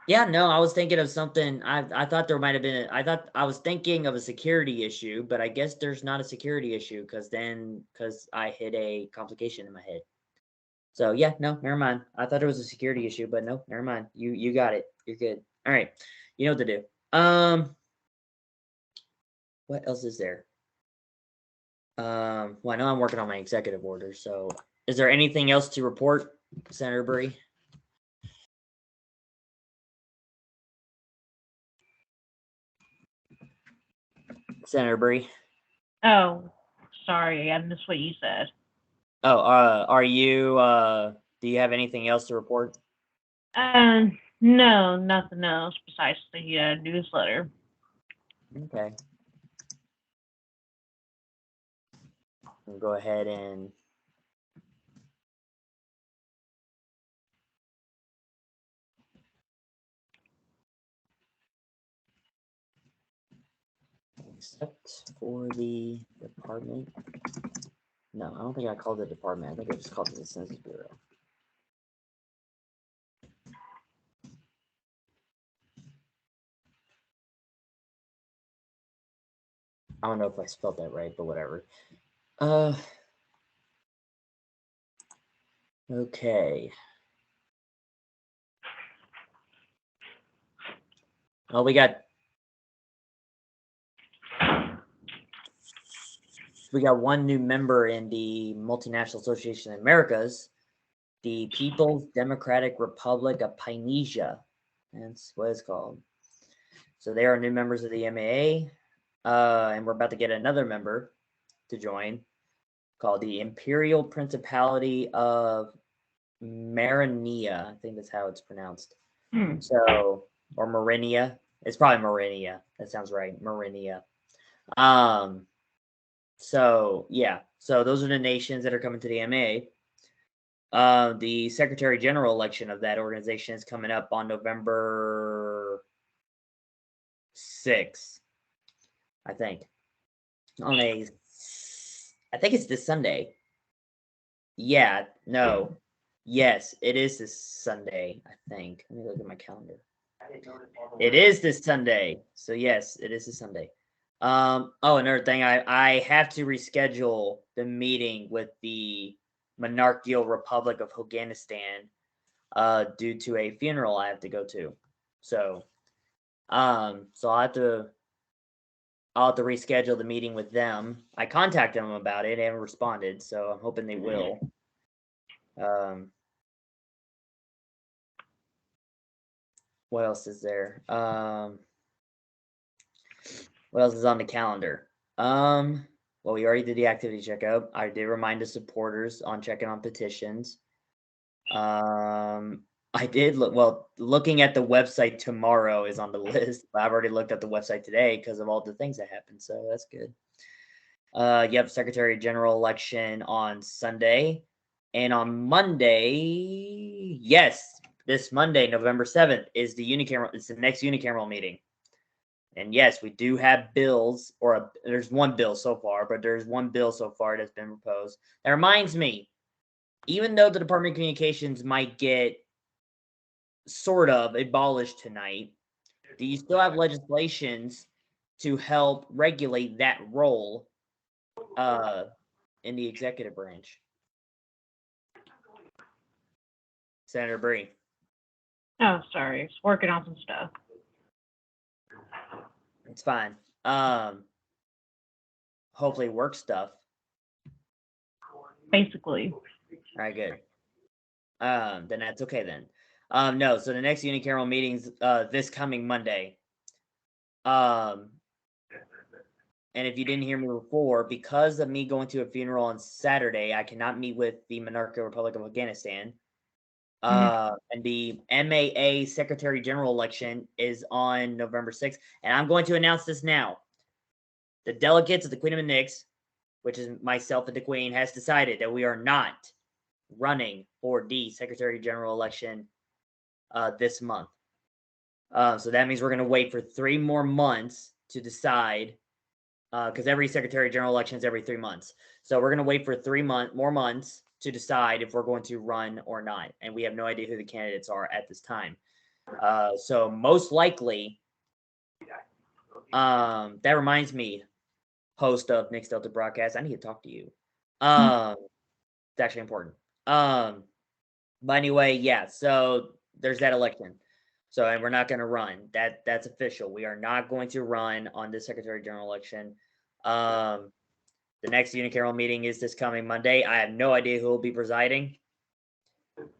Yeah, no, I was thinking of something. I thought there might have been. I was thinking of a security issue, but I guess there's not a security issue because I hit a complication in my head. So yeah, no, never mind. I thought it was a security issue, but no, never mind. You got it. You're good. All right, you know what to do. What else is there? Well, I know I'm working on my executive order. So, is there anything else to report, Senator Bree? Senator Bree. Oh, sorry, I missed what you said. Oh, are you? Do you have anything else to report? No, nothing else besides the newsletter. Okay. I'll go ahead and except for the department. No, I don't think I called it department. I think I just called it the Census Bureau. I don't know if I spelled that right, but whatever. Okay. Well, we got one new member in the Multinational Association of Americas, the People's Democratic Republic of Pineysia. That's what it's called. So they are new members of the MAA, and we're about to get another member to join called the Imperial Principality of Marinia. I think that's how it's pronounced. So, or Marinia. It's probably Marinia. That sounds right. Marinia. So yeah. So those are the nations that are coming to the MA. The Secretary General election of that organization is coming up on November 6th, I think. I think it's this Sunday. Yeah, no. Yes, it is this Sunday, I think. Let me look at my calendar. It is this Sunday. So yes, it is this Sunday. Another thing, I have to reschedule the meeting with the Monarchical Republic of Afghanistan due to a funeral I have to go to. So so I'll have to reschedule the meeting with them. I contacted them about it, they haven't responded, so I'm hoping they will. What else is there? What else is on the calendar? Well, we already did the activity checkup. I did remind the supporters on checking on petitions. I did looking at the website tomorrow is on the list. I've already looked at the website today because of all the things that happened, so that's good. Yep, Secretary General election on Sunday. And on Monday, yes, this Monday, November 7th, is the unicameral. It's the next unicameral meeting. And yes, we do have bills, there's one bill so far, but there's one bill so far that's been proposed. That reminds me, even though the Department of Communications might get sort of abolished tonight, do you still have legislations to help regulate that role in the executive branch? Senator Bree. Oh, sorry. I was working on some stuff. It's fine. Hopefully work stuff. Basically. All right, good. Then that's okay then. No, so the next unicameral meeting's this coming Monday. And if you didn't hear me before, because of me going to a funeral on Saturday, I cannot meet with the Monarchical Republic of Afghanistan. And the MAA Secretary General election is on November 6th. And I'm going to announce this now. The delegates of the Queen of the Nix, which is myself and the Queen, has decided that we are not running for the Secretary General election this month. So that means we're going to wait for 3 more months to decide, because every Secretary General election is every 3 months. So we're going to wait for 3 more months to decide if we're going to run or not. And we have no idea who the candidates are at this time. So most likely, that reminds me, host of Nick's Delta Broadcast, I need to talk to you. It's actually important. But anyway, yeah, so there's that election. So, and we're not going to run. That's official. We are not going to run on the Secretary General election. The next unicameral meeting is this coming Monday. I have no idea who will be presiding.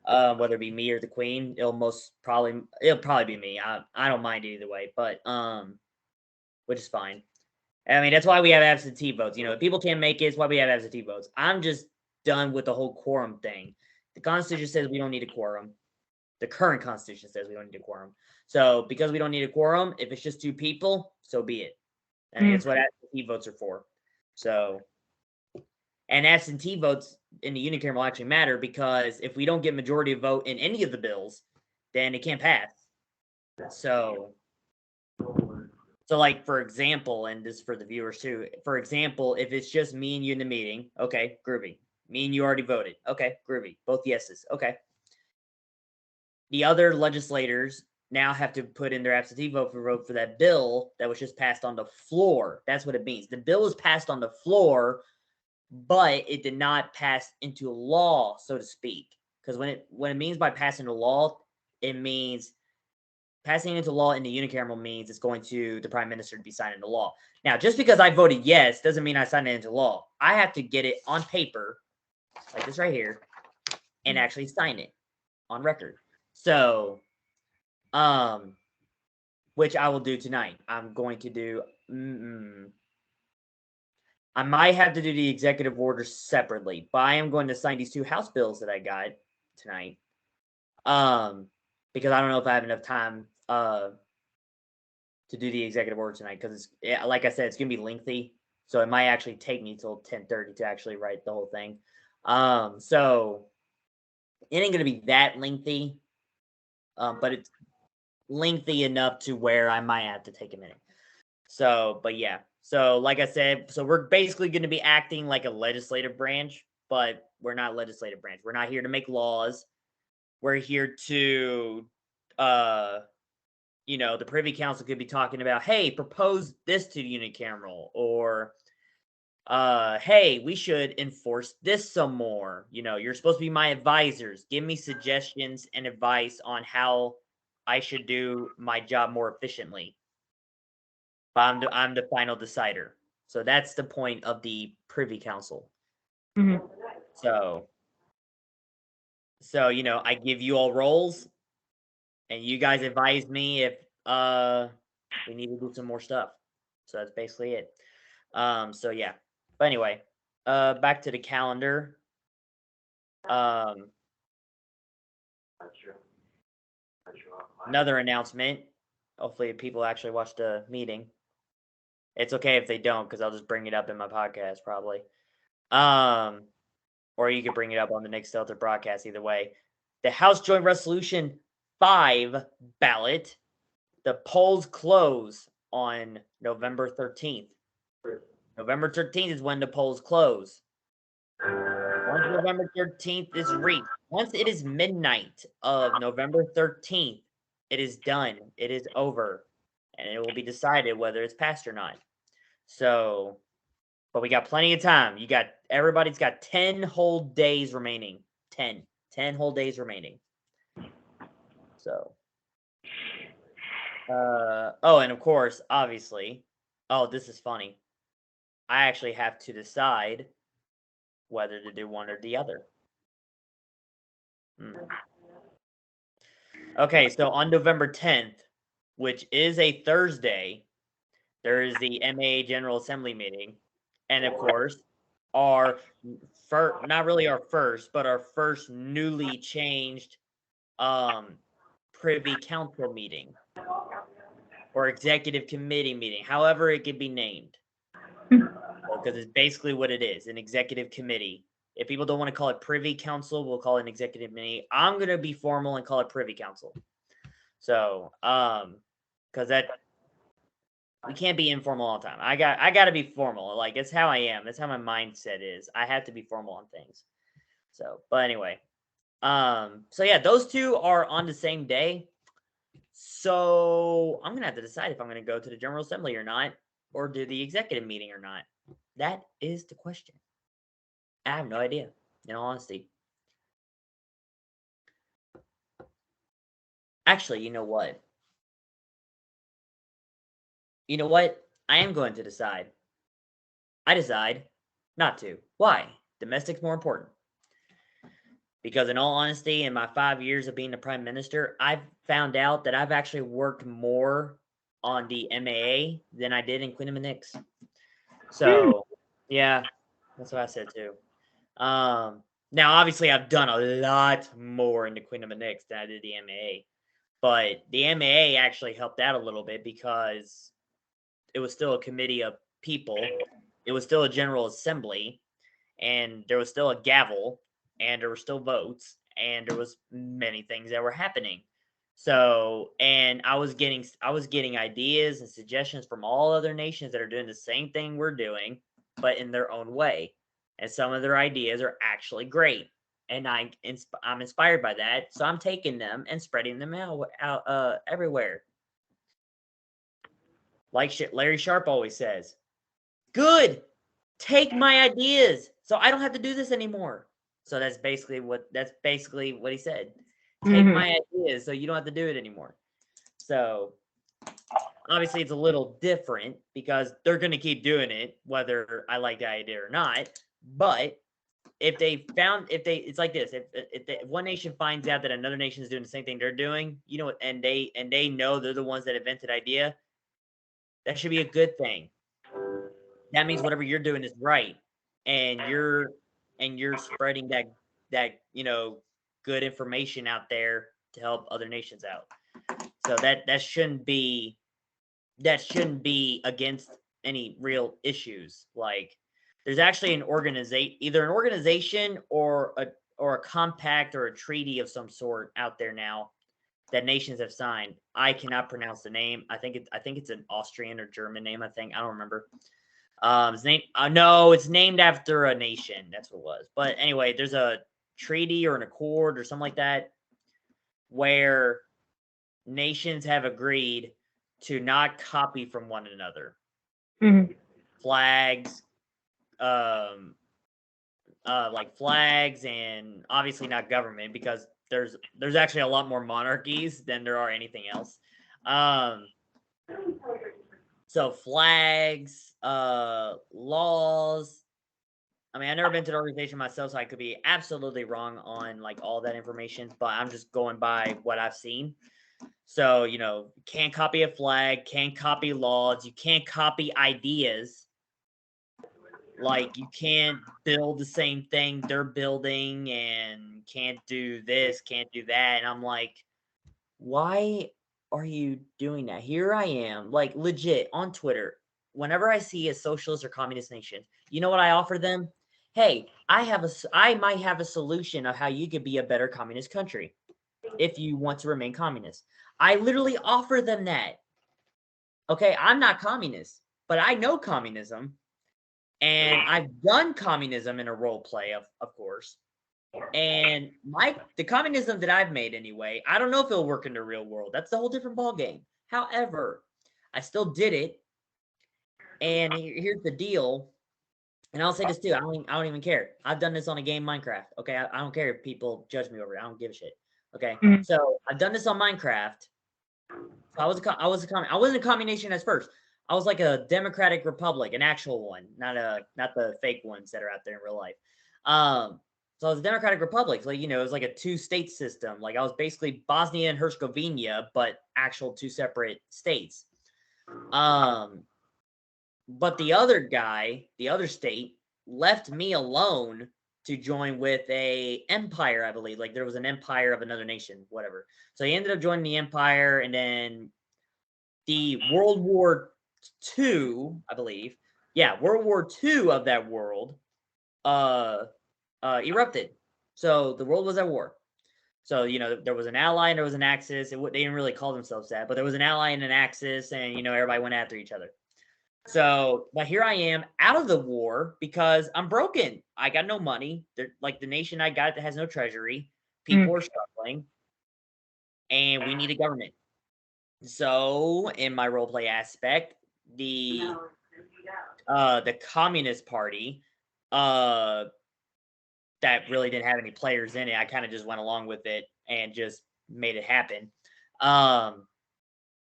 Whether it be me or the Queen, it'll probably be me. I don't mind either way, but which is fine. I mean, that's why we have absentee votes. You know, if people can't make it, it's why we have absentee votes. I'm just done with the whole quorum thing. The Constitution says we don't need a quorum. The current Constitution says we don't need a quorum. So because we don't need a quorum, if it's just 2 people, so be it. I mean, that's what absentee votes are for. So, and absentee votes in the unicameral actually matter because if we don't get majority of vote in any of the bills, then it can't pass. So like, for example, and this is for the viewers too, for example, if it's just me and you in the meeting, okay, groovy. Me and you already voted. Okay, groovy. Both yeses. Okay. The other legislators now have to put in their absentee vote for that bill that was just passed on the floor. That's what it means. The bill was passed on the floor, but it did not pass into law, so to speak. Because when it means by passing a law, it means passing into law in the unicameral means it's going to the prime minister to be signing the law. Now, just because I voted yes doesn't mean I signed it into law. I have to get it on paper, like this right here, and actually sign it on record. So, which I will do tonight. I'm going to do. I might have to do the executive order separately, but I am going to sign these 2 House bills that I got tonight. Because I don't know if I have enough time to do the executive order tonight because it's like I said, it's gonna be lengthy, so it might actually take me till 10:30 to actually write the whole thing. So it ain't gonna be that lengthy, but it's lengthy enough to where I might have to take a minute. So, but yeah. So, like I said, so we're basically going to be acting like a legislative branch, but we're not legislative branch. We're not here to make laws. We're here to, the Privy Council could be talking about, hey, propose this to the unicameral, or, hey, we should enforce this some more. You're supposed to be my advisors. Give me suggestions and advice on how I should do my job more efficiently. But I'm the final decider. So that's the point of the Privy Council. Mm-hmm. So I give you all roles, and you guys advise me if we need to do some more stuff. So that's basically it. So yeah. But anyway, back to the calendar. Another announcement. Hopefully people actually watch the meeting. It's okay if they don't, because I'll just bring it up in my podcast probably. Or you could bring it up on the Nick Stelter broadcast. Either way, the House Joint Resolution 5 ballot. The polls close on November 13th. November 13th is when the polls close. Once November 13th is reached, once it is midnight of November 13th, it is done. It is over. And it will be decided whether it's passed or not. So, but we got plenty of time. Everybody's got 10 whole days remaining. 10 whole days remaining. So, and of course, obviously, this is funny. I actually have to decide whether to do one or the other. Okay, so on November 10th, which is a Thursday, there is the MAA General Assembly meeting. And of course, not really our first, but our first newly changed Privy Council meeting or Executive Committee meeting, however it could be named. Because it's basically what it is, an Executive Committee. If people don't want to call it Privy Council, we'll call it an Executive Committee. I'm going to be formal and call it Privy Council. So, because we can't be informal all the time. I got to be formal. Like, it's how I am. That's how my mindset is. I have to be formal on things. So, but anyway. So yeah, those two are on the same day. So I'm going to have to decide if I'm going to go to the General Assembly or not, or do the executive meeting or not. That is the question. I have no idea, in all honesty. Actually, you know what? I am going to decide. I decide not to. Why? Domestic's more important. Because in all honesty, in my 5 years of being the prime minister, I've found out that I've actually worked more on the MAA than I did in Quinnipiac. So, yeah, that's what I said too. Now, obviously, I've done a lot more in the Quinnipiac than I did the MAA. But the MAA actually helped out a little bit because it was still a committee of people. It was still a General Assembly. And there was still a gavel. And there were still votes. And there was many things that were happening. So, and I was getting ideas and suggestions from all other nations that are doing the same thing we're doing, but in their own way. And some of their ideas are actually great. And I'm inspired by that. So I'm taking them and spreading them out everywhere. Like Larry Sharp always says, good, take my ideas so I don't have to do this anymore. So that's basically what he said. Take my ideas so you don't have to do it anymore. So obviously it's a little different because they're going to keep doing it whether I like the idea or not. But it's like this, if one nation finds out that another nation is doing the same thing they're doing, and they know they're the ones that invented idea, that should be a good thing. That means whatever you're doing is right, and you're spreading that good information out there to help other nations out. So that shouldn't be that shouldn't be against any real issues. Like, there's actually either an organization or a compact or a treaty of some sort out there now that nations have signed. I cannot pronounce the name. I think it's an Austrian or German name. I don't remember. It's named after a nation. That's what it was. But anyway, there's a treaty or an accord or something like that where nations have agreed to not copy from one another. Flags, like flags, and obviously not government, because there's actually a lot more monarchies than there are anything else. So flags, laws. I mean, I've never been to the organization myself, so I could be absolutely wrong on like all that information, but I'm just going by what I've seen. So, can't copy a flag, can't copy laws, you can't copy ideas. Like, you can't build the same thing they're building, and can't do this, can't do that. And I'm like, why are you doing that? Here I am, like, legit on Twitter. Whenever I see a socialist or communist nation, you know what I offer them? Hey, I might have a solution of how you could be a better communist country if you want to remain communist. I literally offer them that. Okay, I'm not communist, but I know communism, and I've done communism in a role play, of course. And the communism that I've made anyway, I don't know if it'll work in the real world. That's a whole different ballgame. However, I still did it. And here's the deal. And I'll say this too. I don't even care. I've done this on a game, Minecraft. Okay, I don't care if people judge me over it. I don't give a shit. Okay, so I've done this on Minecraft. I wasn't a communist at first. I was like a democratic republic, an actual one, not the fake ones that are out there in real life. So I was a democratic republic. Like, it was like a 2-state system. Like, I was basically Bosnia and Herzegovina, but actual 2 separate states. But the other state left me alone to join with a empire, I believe. Like, there was an empire of another nation, whatever. So he ended up joining the empire, and then the World War II, I believe. Yeah, World War II of that world erupted. So the world was at war. So, there was an ally and there was an Axis. They didn't really call themselves that, but there was an ally and an Axis, and, everybody went after each other. So, but here I am out of the war because I'm broken. I got no money. Like, the nation I got has no treasury. People are struggling, and we need a government. So, in my roleplay aspect, the Communist Party, that really didn't have any players in it. I kind of just went along with it and just made it happen.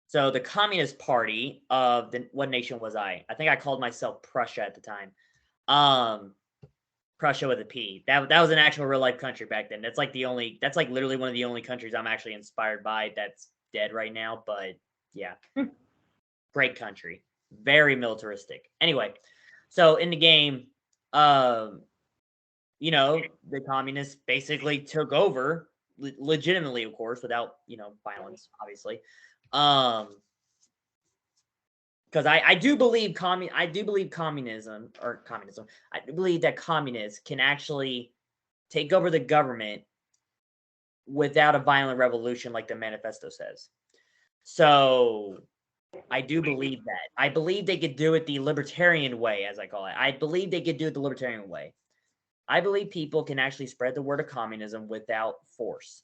So the Communist Party of what nation was I? I think I called myself Prussia at the time. Prussia with a P. That was an actual real life country back then. That's like literally one of the only countries I'm actually inspired by that's dead right now. But yeah, great country, very militaristic. Anyway, so in the game, the communists basically took over legitimately, of course, without violence, obviously. Because I do believe communism. I do believe that communists can actually take over the government without a violent revolution, like the manifesto says. So I do believe that. I believe they could do it the libertarian way, as I call it. I believe they could do it the libertarian way. I believe people can actually spread the word of communism without force.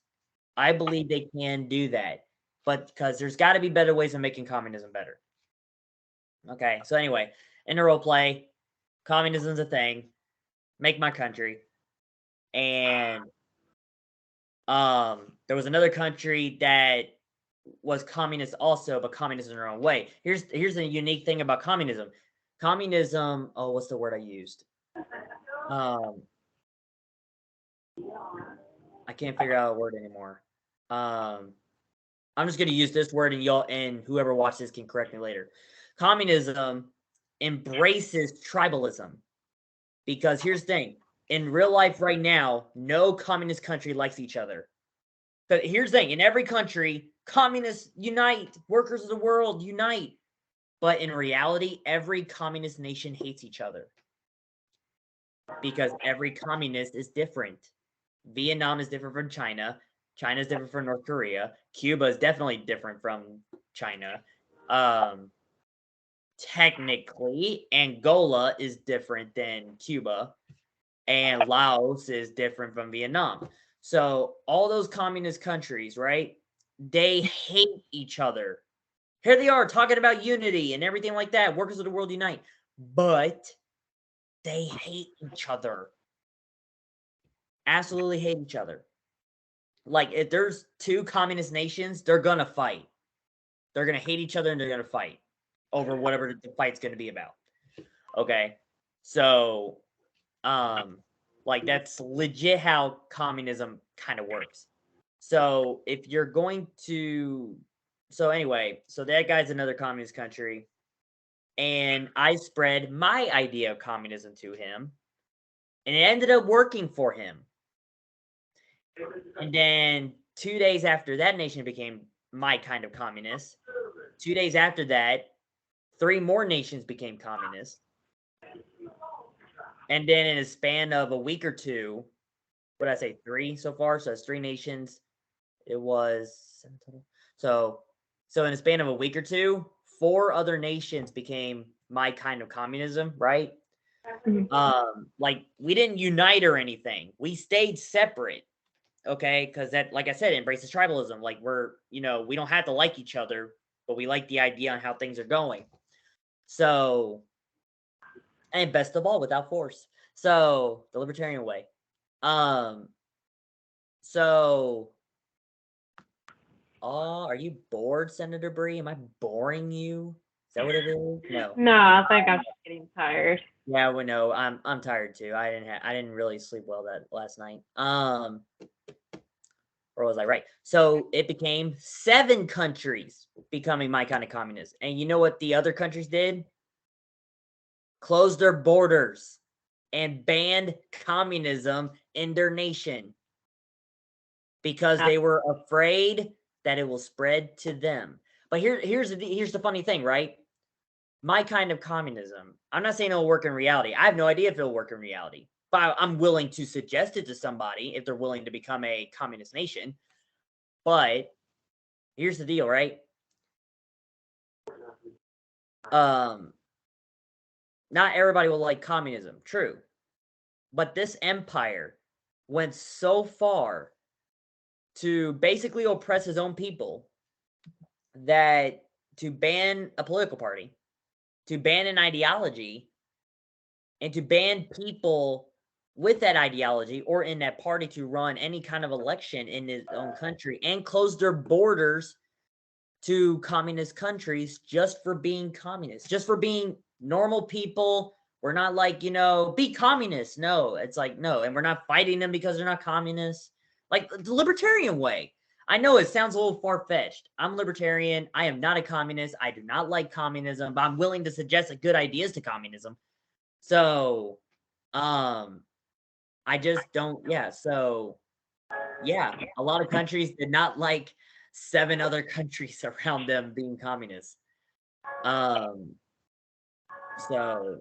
I believe they can do that. But because there's got to be better ways of making communism better. Okay, so anyway, in the role play, communism's a thing. Make my country. And there was another country that was communist also, but communist in their own way. Here's the unique thing about communism. Communism, what's the word I used? I can't figure out a word anymore. I'm just going to use this word, and whoever watches this can correct me later. Communism embraces tribalism, because here's the thing. In real life right now, no communist country likes each other. But here's the thing. In every country, communists unite. Workers of the world unite. But in reality, every communist nation hates each other because every communist is different. Vietnam is different from China. China is different from North Korea. Cuba is definitely different from China. Technically, Angola is different than Cuba, and Laos is different from Vietnam. So all those communist countries, right? They hate each other. Here they are talking about unity and everything like that. Workers of the world unite. But they hate each other. Absolutely hate each other. Like, if there's two communist nations, they're going to fight. They're going to hate each other and they're going to fight over whatever the fight's going to be about. Okay? So, like, that's legit how communism kind of works. So, if you're going to... So, anyway, so that guy's another communist country. And I spread my idea of communism to him. And it ended up working for him. And then 2 days after that nation became my kind of communist, 2 days after that, 3 more nations became communist. And then in a span of a week or two, what did I say, 3 so far? So that's 3 nations. It was 7 total. So in a span of a week or two, 4 other nations became my kind of communism, right? Like, we didn't unite or anything. We stayed separate. Okay, because that, like I said, embraces tribalism. Like, we're, we don't have to like each other, but we like the idea on how things are going. So, and best of all, without force. So, the libertarian way. So, are you bored, Senator Bree? Am I boring you? Is that what it is? No. No, I think I'm just getting tired. Yeah, well, no, I'm tired too. I didn't really sleep well that last night. Or was I right? So it became 7 countries becoming my kind of communist. And you know what the other countries did? Closed their borders and banned communism in their nation because they were afraid that it will spread to them. But here's the funny thing, right? My kind of communism, I'm not saying it'll work in reality. I have no idea if it'll work in reality. But I'm willing to suggest it to somebody if they're willing to become a communist nation. But here's the deal, right? Not everybody will like communism, true. But this empire went so far to basically oppress his own people that to ban a political party, to ban an ideology, and to ban people with that ideology or in that party to run any kind of election in his own country, and close their borders to communist countries just for being communist, just for being normal people. We're not like, be communist. No, it's like, no. And we're not fighting them because they're not communists. Like the libertarian way. I know it sounds a little far-fetched. I'm libertarian. I am not a communist. I do not like communism, but I'm willing to suggest good ideas to communism. So, I just don't, so, yeah, a lot of countries did not like 7 other countries around them being communist. So,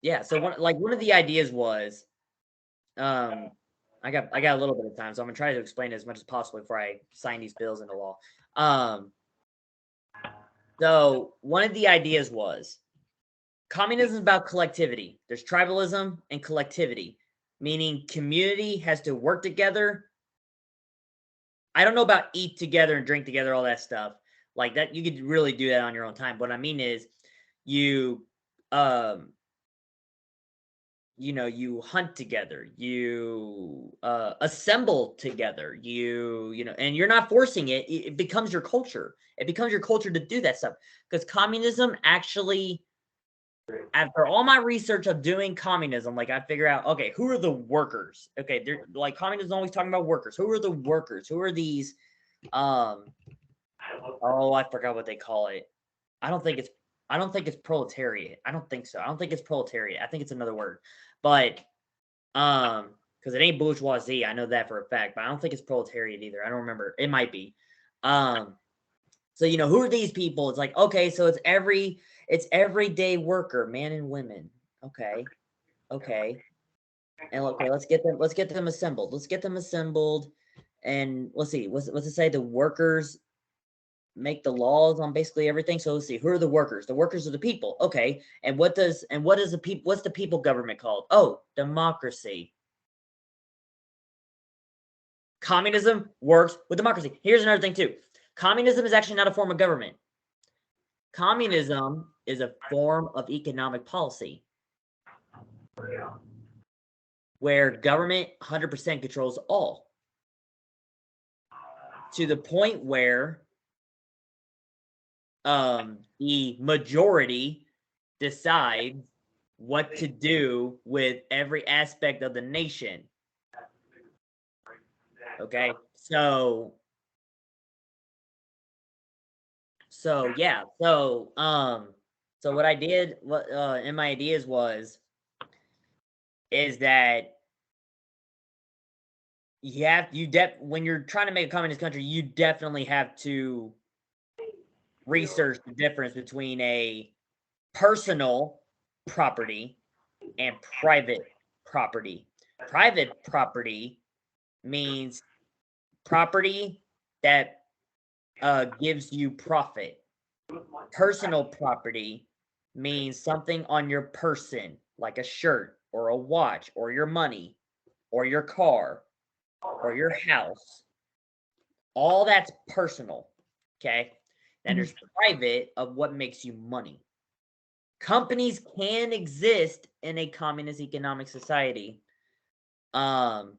yeah, so one of the ideas was, I got a little bit of time, so I'm gonna try to explain it as much as possible before I sign these bills into law. So one of the ideas was communism is about collectivity. There's tribalism and collectivity, meaning community has to work together. I don't know about eat together and drink together, all that stuff. Like that, you could really do that on your own time. What I mean is you hunt together, you assemble together, and you're not forcing it. It becomes your culture. It becomes your culture to do that stuff. Because communism actually, after all my research of doing communism, like I figure out, okay, who are the workers? Okay, they're like communism is always talking about workers. Who are the workers? Who are these? I forgot what they call it. I don't think it's proletariat. I don't think so. I don't think it's proletariat. I think it's another word. But because it ain't bourgeoisie, I know that for a fact. But I don't think it's proletariat either. I don't remember. It might be. So, who are these people? It's like, okay, so it's everyday worker, man and women. Okay. And okay, let's get them assembled. And let's see, what's it say? The workers make the laws on basically everything. So let's see, who are the workers? The workers are the people. Okay. And what's the people government called? Oh, democracy. Communism works with democracy. Here's another thing too. Communism is actually not a form of government. Communism is a form of economic policy where government 100% controls all, to the point where the majority decides what to do with every aspect of the nation. Okay, so yeah, so what I did, in my ideas is that when you're trying to make a communist country, you definitely have to research the difference between a personal property and private property. Private property means property that gives you profit. Personal property means something on your person, like a shirt or a watch or your money or your car or your house. All that's personal, okay? Then there's private of what makes you money. Companies can exist in a communist economic society, because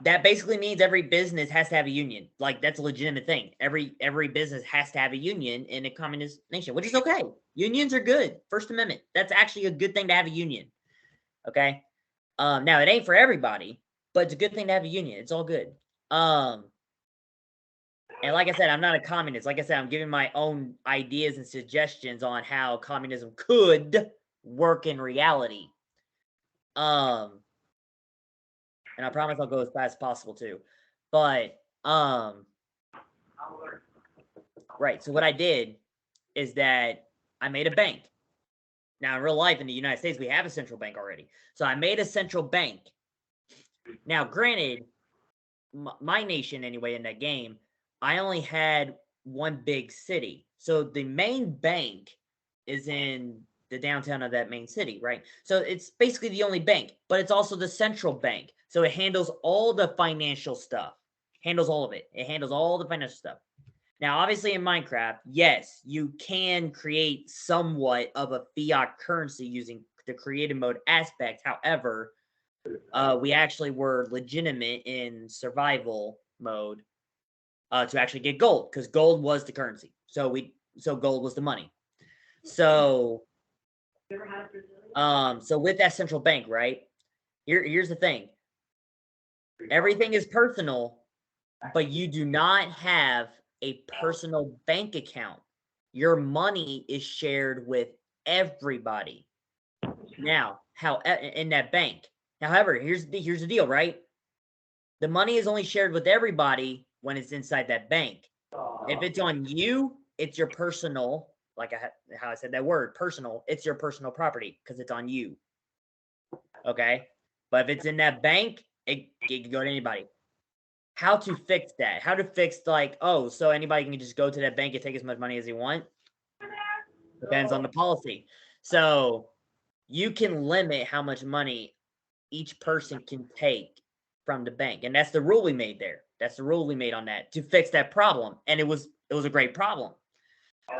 that basically means every business has to have a union. Like, that's a legitimate thing. Every business has to have a union in a communist nation, which is okay. Unions are good. First Amendment. That's actually a good thing to have a union. Okay. Now it ain't for everybody, but it's a good thing to have a union. It's all good. And like I said, I'm not a communist. Like I said, I'm giving my own ideas and suggestions on how communism could work in reality. And I promise I'll go as fast as possible too. But right. So what I did is that I made a bank. Now, in real life in the United States, we have a central bank already. So I made a central bank. Now, granted, my nation anyway in that game, I only had one big city. So the main bank is in the downtown of that main city, right? So it's basically the only bank, but it's also the central bank. So it handles all the financial stuff. Handles all of it. It handles all the financial stuff. Now, obviously in Minecraft, yes, you can create somewhat of a fiat currency using the creative mode aspect. However, we actually were legitimate in survival mode to actually get gold, because gold was the currency. So gold was the money. So with that central bank, right? Here's the thing. Everything is personal, but you do not have a personal bank account. Your money is shared with everybody. Now, in that bank. However, here's the deal, right? The money is only shared with everybody when it's inside that bank. If it's on you, it's your personal, like how I said that word, personal, it's your personal property because it's on you. Okay? But if it's in that bank, it can go to anybody. How to fix that? How to fix, like, oh, so anybody can just go to that bank and take as much money as they want? Depends on the policy. So you can limit how much money each person can take from the bank. And that's the rule we made there. That's the rule we made on that to fix that problem. And it was a great problem.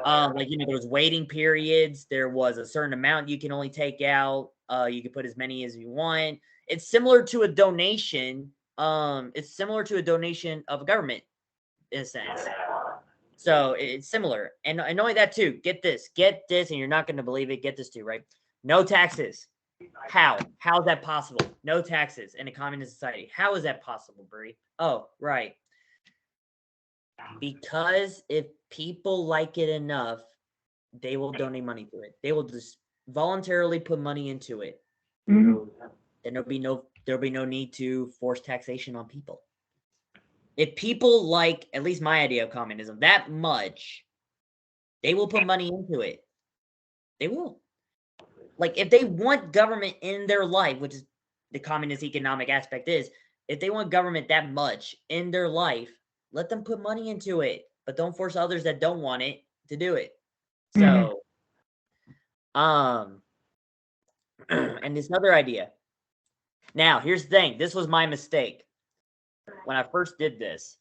Like, there was waiting periods. There was a certain amount you can only take out. You can put as many as you want. It's similar to a donation. It's similar to a donation of a government in a sense. So it's similar. And not only that too, get this, and you're not going to believe it. Get this too, right? No taxes. How is that possible? No taxes in a communist society. How is that possible, Bree? Oh, right. Because if people like it enough, they will donate money to it. They will just voluntarily put money into it. Mm-hmm. And there'll be no need to force taxation on people. if people like at least my idea of communism that much, they will put money into it. They will. Like, if they want government in their life, which is the communist economic aspect is, if they want government that much in their life, let them put money into it, but don't force others that don't want it to do it. So, and this other idea. Now, here's the thing. This was my mistake. When I first did this,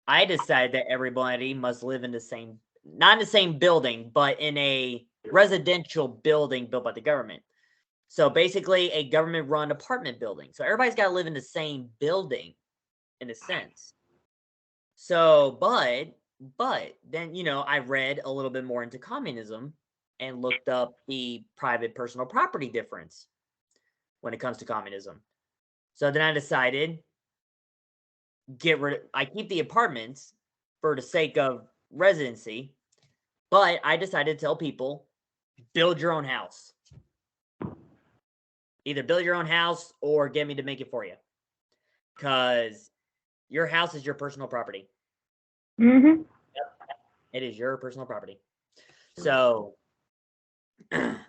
I decided that everybody must live in the same, not in the same building, but in a residential building built by the government. So basically a government-run apartment building. So everybody's got to live in the same building in a sense. So, but then, I read a little bit more into communism and looked up the private personal property difference when it comes to communism. So then I decided I keep the apartments for the sake of residency, but I decided to tell people, build your own house. Either build your own house or get me to make it for you. Because your house is your personal property. Mm-hmm. Yep. It is your personal property. So, because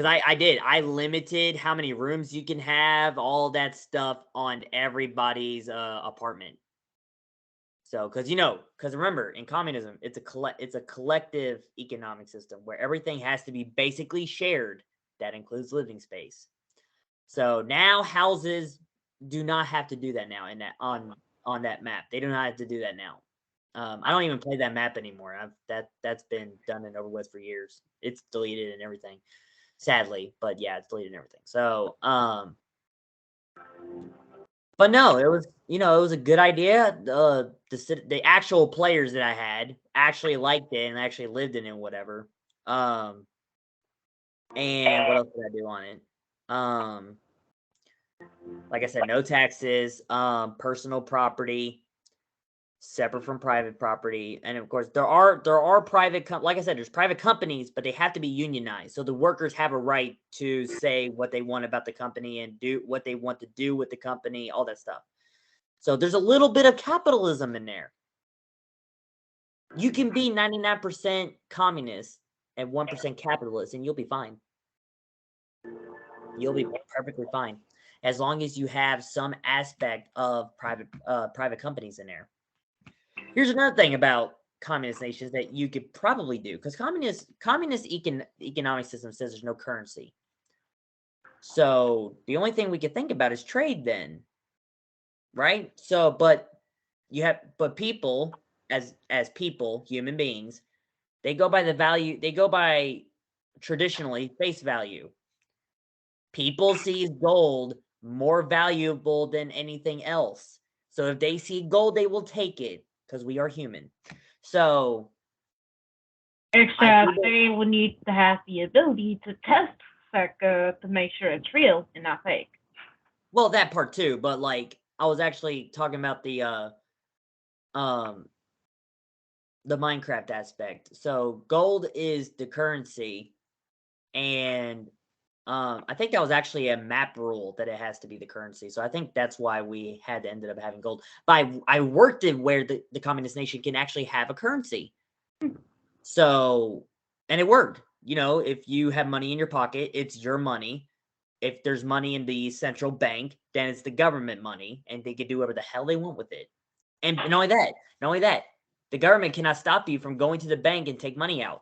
I limited how many rooms you can have, all that stuff on everybody's apartment. So, because remember, in communism, it's a collective economic system where everything has to be basically shared. That includes living space. So now houses do not have to do that now on that map. They do not have to do that now. I don't even play that map anymore. That's been done and over with for years. It's deleted and everything, sadly. But yeah, it's deleted and everything. So, but no, it was a good idea. The actual players that I had actually liked it and actually lived in it, whatever. And what else did I do on it? Like I said, no taxes, personal property, separate from private property, and of course there are private like I said, there's private companies, but they have to be unionized. So the workers have a right to say what they want about the company and do what they want to do with the company, all that stuff. So there's a little bit of capitalism in there. You can be 99% communist and 1% capitalist, and you'll be fine. You'll be perfectly fine as long as you have some aspect of private companies in there. Here's another thing about communist nations that you could probably do, because communist economic system says there's no currency. So the only thing we could think about is trade then, right? So, but people as people, human beings, they go by the value. They go by traditionally face value. People see gold more valuable than anything else. So if they see gold, they will take it because we are human. So, except they will need to have the ability to test to make sure it's real and not fake. Well, that part too, but like I was actually talking about the Minecraft aspect. So gold is the currency, and I think that was actually a map rule that it has to be the currency. So I think that's why we had to ended up having gold. But I worked in where the communist nation can actually have a currency. So, and it worked. If you have money in your pocket, it's your money. If there's money in the central bank, then it's the government money, and they can do whatever the hell they want with it. And not only that, the government cannot stop you from going to the bank and take money out.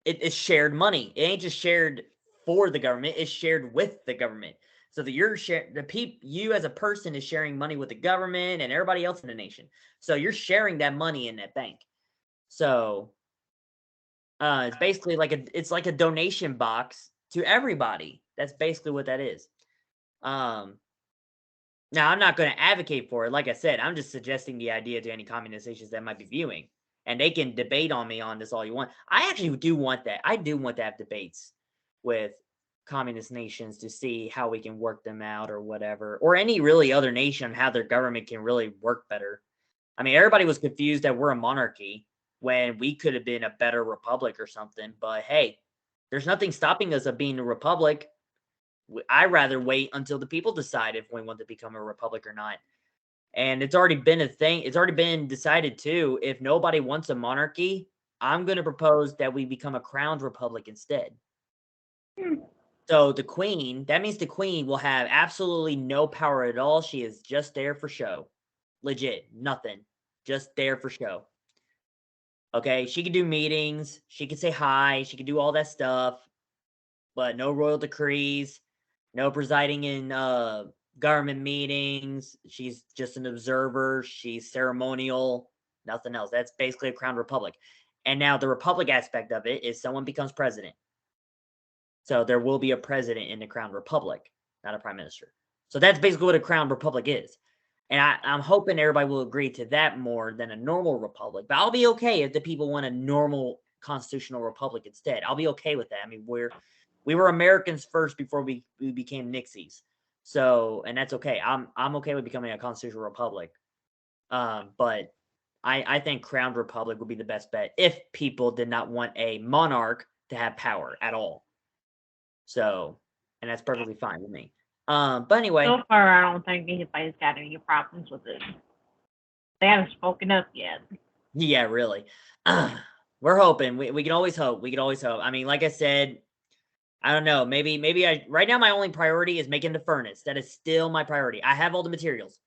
It's shared money. It ain't just shared for the government. It's shared with the government. So that you as a person is sharing money with the government and everybody else in the nation. So you're sharing that money in that bank. So it's basically like a donation box to everybody. That's basically what that is. Now I'm not going to advocate for it. Like I said, I'm just suggesting the idea to any communist nations that might be viewing. And they can debate on me on this all you want. I actually do want that. I do want to have debates with communist nations to see how we can work them out or whatever. Or any really other nation, how their government can really work better. I mean, everybody was confused that we're a monarchy when we could have been a better republic or something. But hey, there's nothing stopping us of being a republic. I rather wait until the people decide if we want to become a republic or not. And it's already been a thing. It's already been decided too. If nobody wants a monarchy, I'm going to propose that we become a crowned republic instead. So the queen, that means the queen will have absolutely no power at all. She is just there for show. Legit, nothing. Just there for show. Okay, she could do meetings, she could say hi, she could do all that stuff, but no royal decrees, no presiding in government meetings. She's just an observer, she's ceremonial, nothing else. That's basically a crowned republic. And now the republic aspect of it is someone becomes president. So there will be a president in the crowned republic, not a prime minister. So that's basically what a crowned republic is. And I'm hoping everybody will agree to that more than a normal republic. But I'll be okay if the people want a normal constitutional republic instead. I'll be okay with that. I mean, we were Americans first before we became Nixies. So, and that's okay. I'm okay with becoming a constitutional republic. But I think crowned republic would be the best bet if people did not want a monarch to have power at all. So, and that's perfectly fine with me. But anyway. So far, I don't think anybody's got any problems with it. They haven't spoken up yet. Yeah, really. We're hoping. We can always hope. We can always hope. I mean, like I said, I don't know. Maybe right now my only priority is making the furnace. That is still my priority. I have all the materials.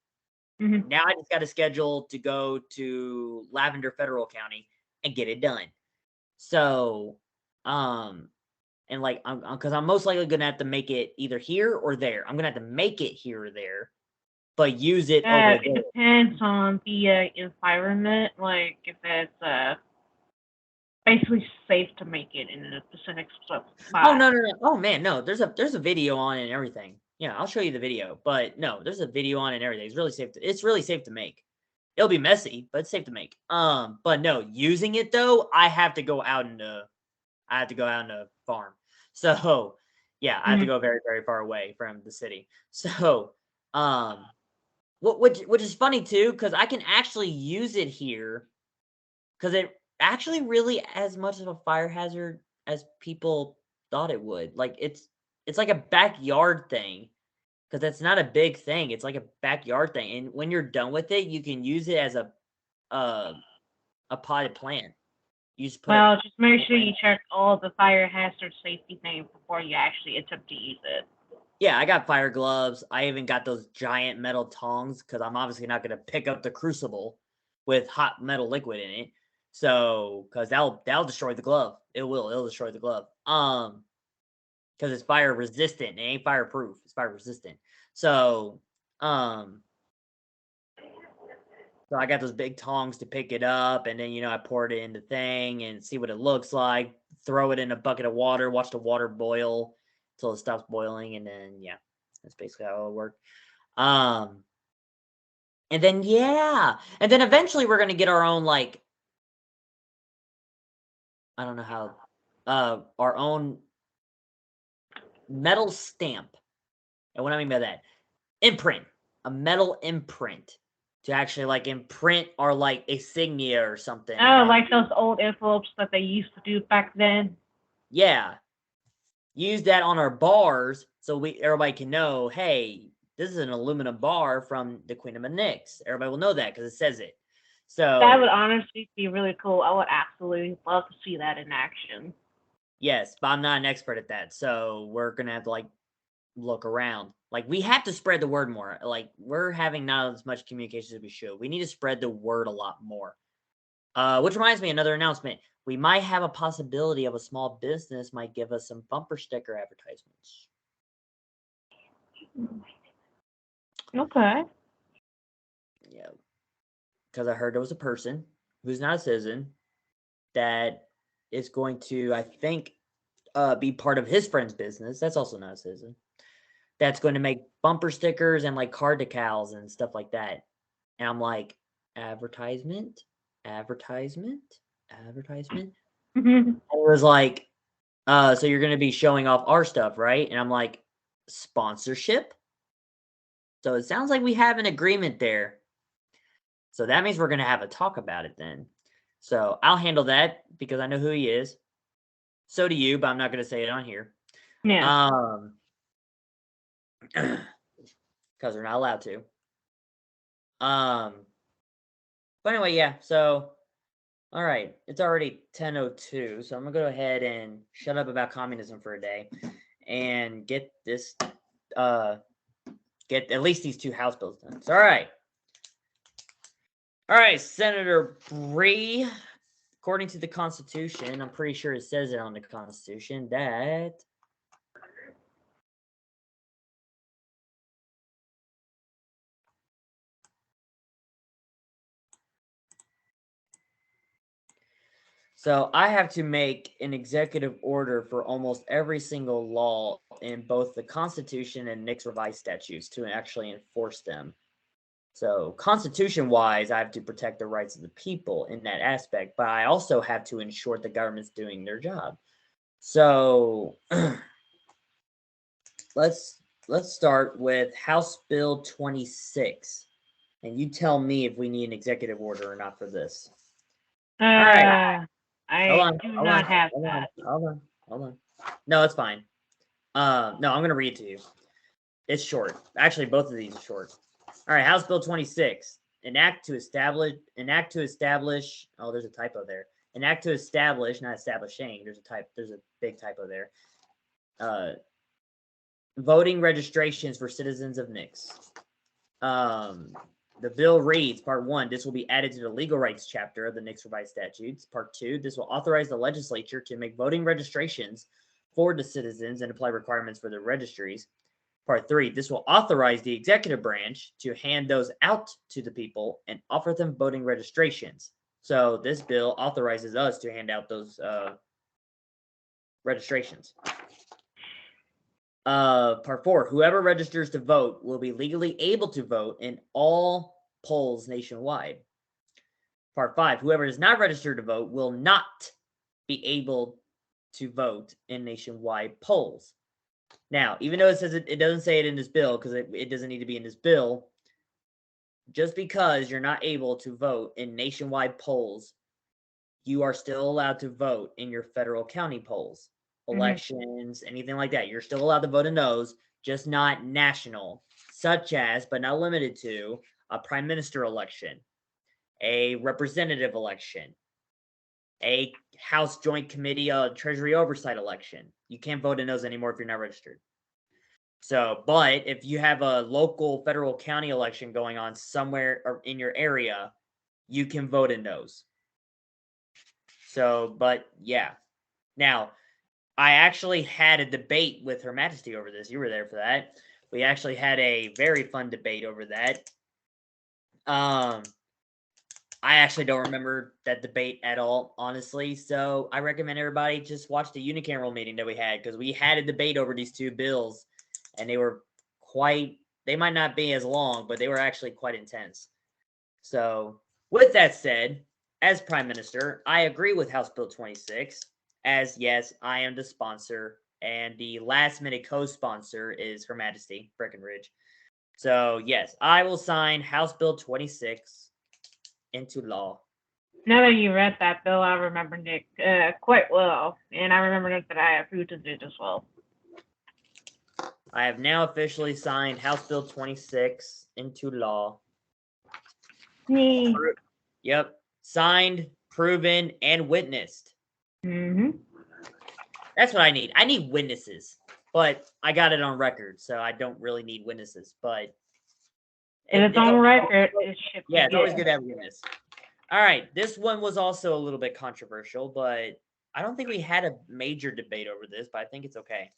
Mm-hmm. Now I just got to schedule to go to Lavender Federal County and get it done. So, and like, because I'm most likely gonna have to make it either here or there. I'm gonna have to make it here or there, but use it over there. It depends on the environment. Like if it's basically safe to make it in a specific spot. Oh no. Oh man, no. There's a video on it and everything. Yeah, I'll show you the video. But no, there's a video on it and everything. It's really safe to make. It'll be messy, but it's safe to make. But no, using it though, I have to go out in the farm. So yeah, I have to go very, very far away from the city. So which is funny too, because I can actually use it here, because it actually really as much of a fire hazard as people thought it would. Like it's like a backyard thing, because it's not a big thing. It's like a backyard thing, and when you're done with it, you can use it as a potted plant. Just make sure you check all the fire hazard safety things before you actually attempt to use it. Yeah, I got fire gloves. I even got those giant metal tongs, because I'm obviously not going to pick up the crucible with hot metal liquid in it. So, because that'll destroy the glove. It'll destroy the glove. Because it's fire resistant. It ain't fireproof. It's fire resistant. So I got those big tongs to pick it up, and then I pour it in the thing and see what it looks like. Throw it in a bucket of water. Watch the water boil until it stops boiling, and then that's basically how it'll work. And then eventually we're gonna get our own, like, I don't know how, our own metal stamp. And what I mean by that, imprint, a metal imprint to actually like imprint our like insignia or something. Oh, like those old envelopes that they used to do back then. Yeah. Use that on our bars so everybody can know, hey, this is an aluminum bar from the Queen of Nyx. Everybody will know that because it says it. So that would honestly be really cool. I would absolutely love to see that in action. Yes, but I'm not an expert at that, so we're gonna have to like look around. Like, we have to spread the word more. Like, we're having not as much communication as we should. We need to spread the word a lot more. Which reminds me, another announcement. We might have a possibility of a small business might give us some bumper sticker advertisements. Okay. Yeah. Because I heard there was a person who's not a citizen that is going to, I think, be part of his friend's business. That's also not a citizen. That's going to make bumper stickers and like card decals and stuff like that. And I'm like, advertisement. Mm-hmm. It was like, so you're going to be showing off our stuff, right? And I'm like, sponsorship? So it sounds like we have an agreement there. So that means we're going to have a talk about it then. So I'll handle that because I know who he is. So do you, but I'm not going to say it on here. Yeah. because they're not allowed to. But anyway, yeah. So, all right, it's already 10:02, so I'm gonna go ahead and shut up about communism for a day, and get this, get at least these two House bills done. So, all right, Senator Bree. According to the Constitution, I'm pretty sure it says it on the Constitution that so I have to make an executive order for almost every single law in both the Constitution and Nix revised statutes to actually enforce them. So Constitution-wise, I have to protect the rights of the people in that aspect, but I also have to ensure the government's doing their job. So let's start with House Bill 26, and you tell me if we need an executive order or not for this. All right. I do hold not on, have hold that. on. No, it's fine. No, I'm gonna read it to you. It's short. Actually, both of these are short. All right, House Bill 26. An act to establish. Oh, there's a typo there. An act to establish, not establishing. There's a big typo there. Voting registrations for citizens of Nix. The bill reads, Part 1, this will be added to the legal rights chapter of the Nix revised statutes. Part 2, this will authorize the legislature to make voting registrations for the citizens and apply requirements for their registries. Part 3, this will authorize the executive branch to hand those out to the people and offer them voting registrations. So this bill authorizes us to hand out those registrations. Part 4, whoever registers to vote will be legally able to vote in all polls nationwide. Part 5, whoever is not registered to vote will not be able to vote in nationwide polls. Now, even though it says it doesn't say it in this bill, because it doesn't need to be in this bill, just because you're not able to vote in nationwide polls, you are still allowed to vote in your federal county polls, elections, anything like that. You're still allowed to vote in those, just not national, such as, but not limited to, a prime minister election, a representative election, a House Joint Committee Treasury Oversight election. You can't vote in those anymore if you're not registered. So, but if you have a local federal county election going on somewhere or in your area, you can vote in those. So, but yeah. Now, I actually had a debate with Her Majesty over this. You were there for that. We actually had a very fun debate over that. I actually don't remember that debate at all, honestly. So I recommend everybody just watch the unicameral meeting that we had, because we had a debate over these two bills, and they were they might not be as long, but they were actually quite intense. So with that said, as Prime Minister, I agree with House Bill 26, as yes, I am the sponsor, and the last minute co-sponsor is Her Majesty, Breckenridge. So yes, I will sign House Bill 26 into law. Now that you read that bill, I remembered it quite well, and I remembered that I approved of it as well. I have now officially signed House Bill 26 into law. Me. Yep, signed, proven, and witnessed. That's what I need. I need witnesses, but I got it on record, so I don't really need witnesses. But if it's on record, it should be. Yeah, it's always good to have a witness. All right, this one was also a little bit controversial, but I don't think we had a major debate over this, but I think it's okay.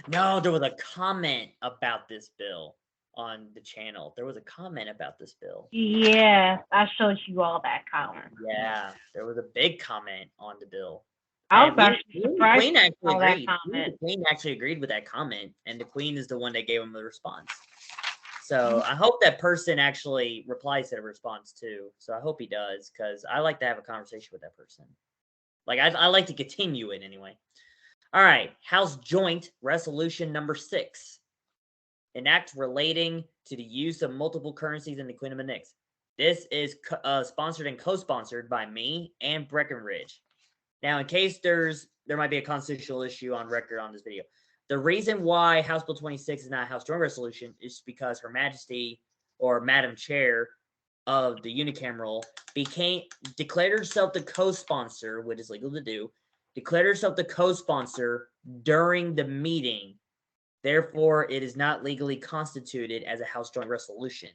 No, there was a comment about this bill on the channel. There was a comment about this bill. Yeah, I showed you all that comment. Yeah, there was a big comment on the bill. I was actually surprised. Queen actually agreed. The Queen actually agreed with that comment, and the Queen is the one that gave him the response. So I hope that person actually replies to the response too. So I hope he does, because I like to have a conversation with that person. Like I like to continue it anyway. All right, House Joint Resolution number 6. An act relating to the use of multiple currencies in the Queen of Nix. This is sponsored and co-sponsored by me and Breckenridge. Now, in case there might be a constitutional issue on record on this video, The reason why House Bill 26 is not a House Joint Resolution is because Her Majesty or Madam Chair of the unicameral declared herself the co-sponsor, which is legal to do, declared herself the co-sponsor during the meeting. Therefore, it is not legally constituted as a House Joint Resolution.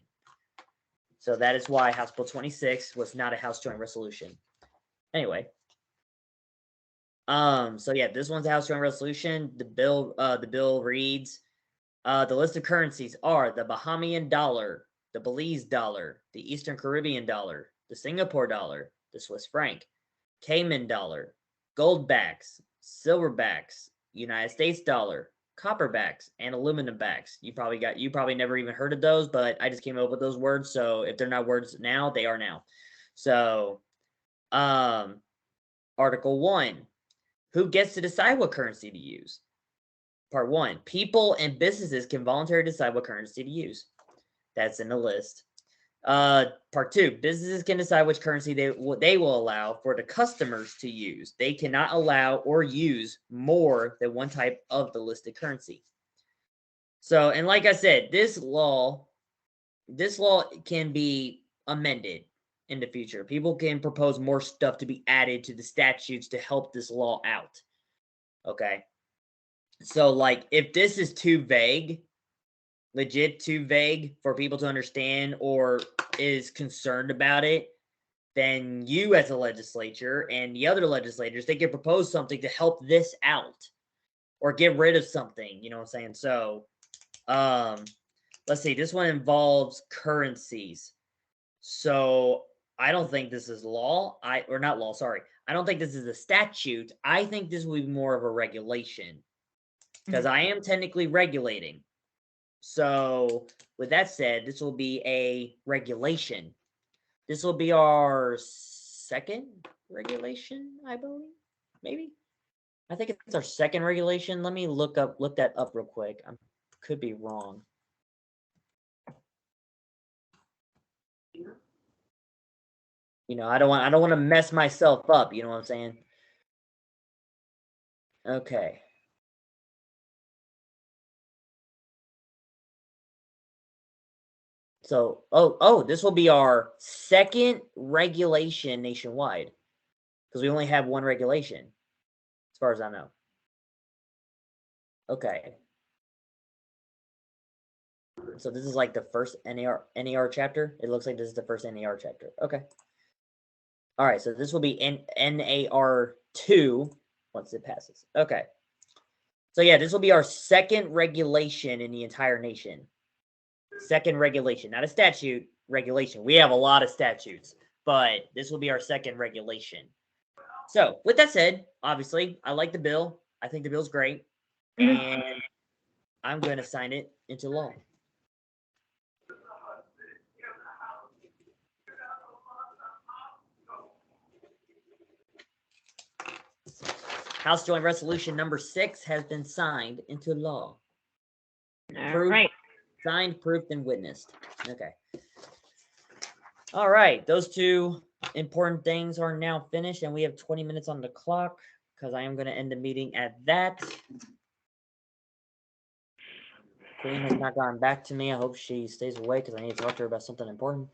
So that is why House Bill 26 was not a House Joint Resolution. Anyway. So yeah, this one's a House Joint Resolution. The bill reads, the list of currencies are the Bahamian dollar, the Belize dollar, the Eastern Caribbean dollar, the Singapore dollar, the Swiss franc, Cayman dollar, goldbacks, silverbacks, United States dollar, copperbacks, and aluminum backs. You probably never even heard of those, but I just came up with those words. So if they're not words now, they are now. So, Article 1, who gets to decide what currency to use? Part 1, people and businesses can voluntarily decide what currency to use. That's in the list. Part 2, businesses can decide which currency they will allow for the customers to use. They cannot allow or use more than one type of the listed currency. So, and like I said, this law can be amended in the future. People can propose more stuff to be added to the statutes to help this law out. Okay. So, like, if this is too vague, legit too vague for people to understand or is concerned about it, then you as a legislature and the other legislators, they can propose something to help this out or get rid of something, you know what I'm saying? So, let's see, this one involves currencies. So I don't think this is law. I don't think this is a statute. I think this will be more of a regulation because I am technically regulating. So with that said, this will be a regulation. This will be our second regulation, I believe. Maybe. I think it's our second regulation. Let me look that up real quick. I could be wrong. You know, I don't want to mess myself up, you know what I'm saying? Okay. So, this will be our second regulation nationwide because we only have one regulation as far as I know. Okay. So this is like the first NAR chapter. It looks like this is the first NAR chapter. Okay. All right, so this will be NAR 2 once it passes. Okay. So yeah, this will be our second regulation in the entire nation. Second regulation, not a statute, regulation. We have a lot of statutes, but this will be our second regulation. So with that said, obviously, I like the bill. I think the bill's great. And I'm going to sign it into law. House Joint Resolution number 6 has been signed into law. All right. Signed, proofed, and witnessed. Okay. All right. Those two important things are now finished, and we have 20 minutes on the clock because I am going to end the meeting at that. Queen has not gotten back to me. I hope she stays away because I need to talk to her about something important.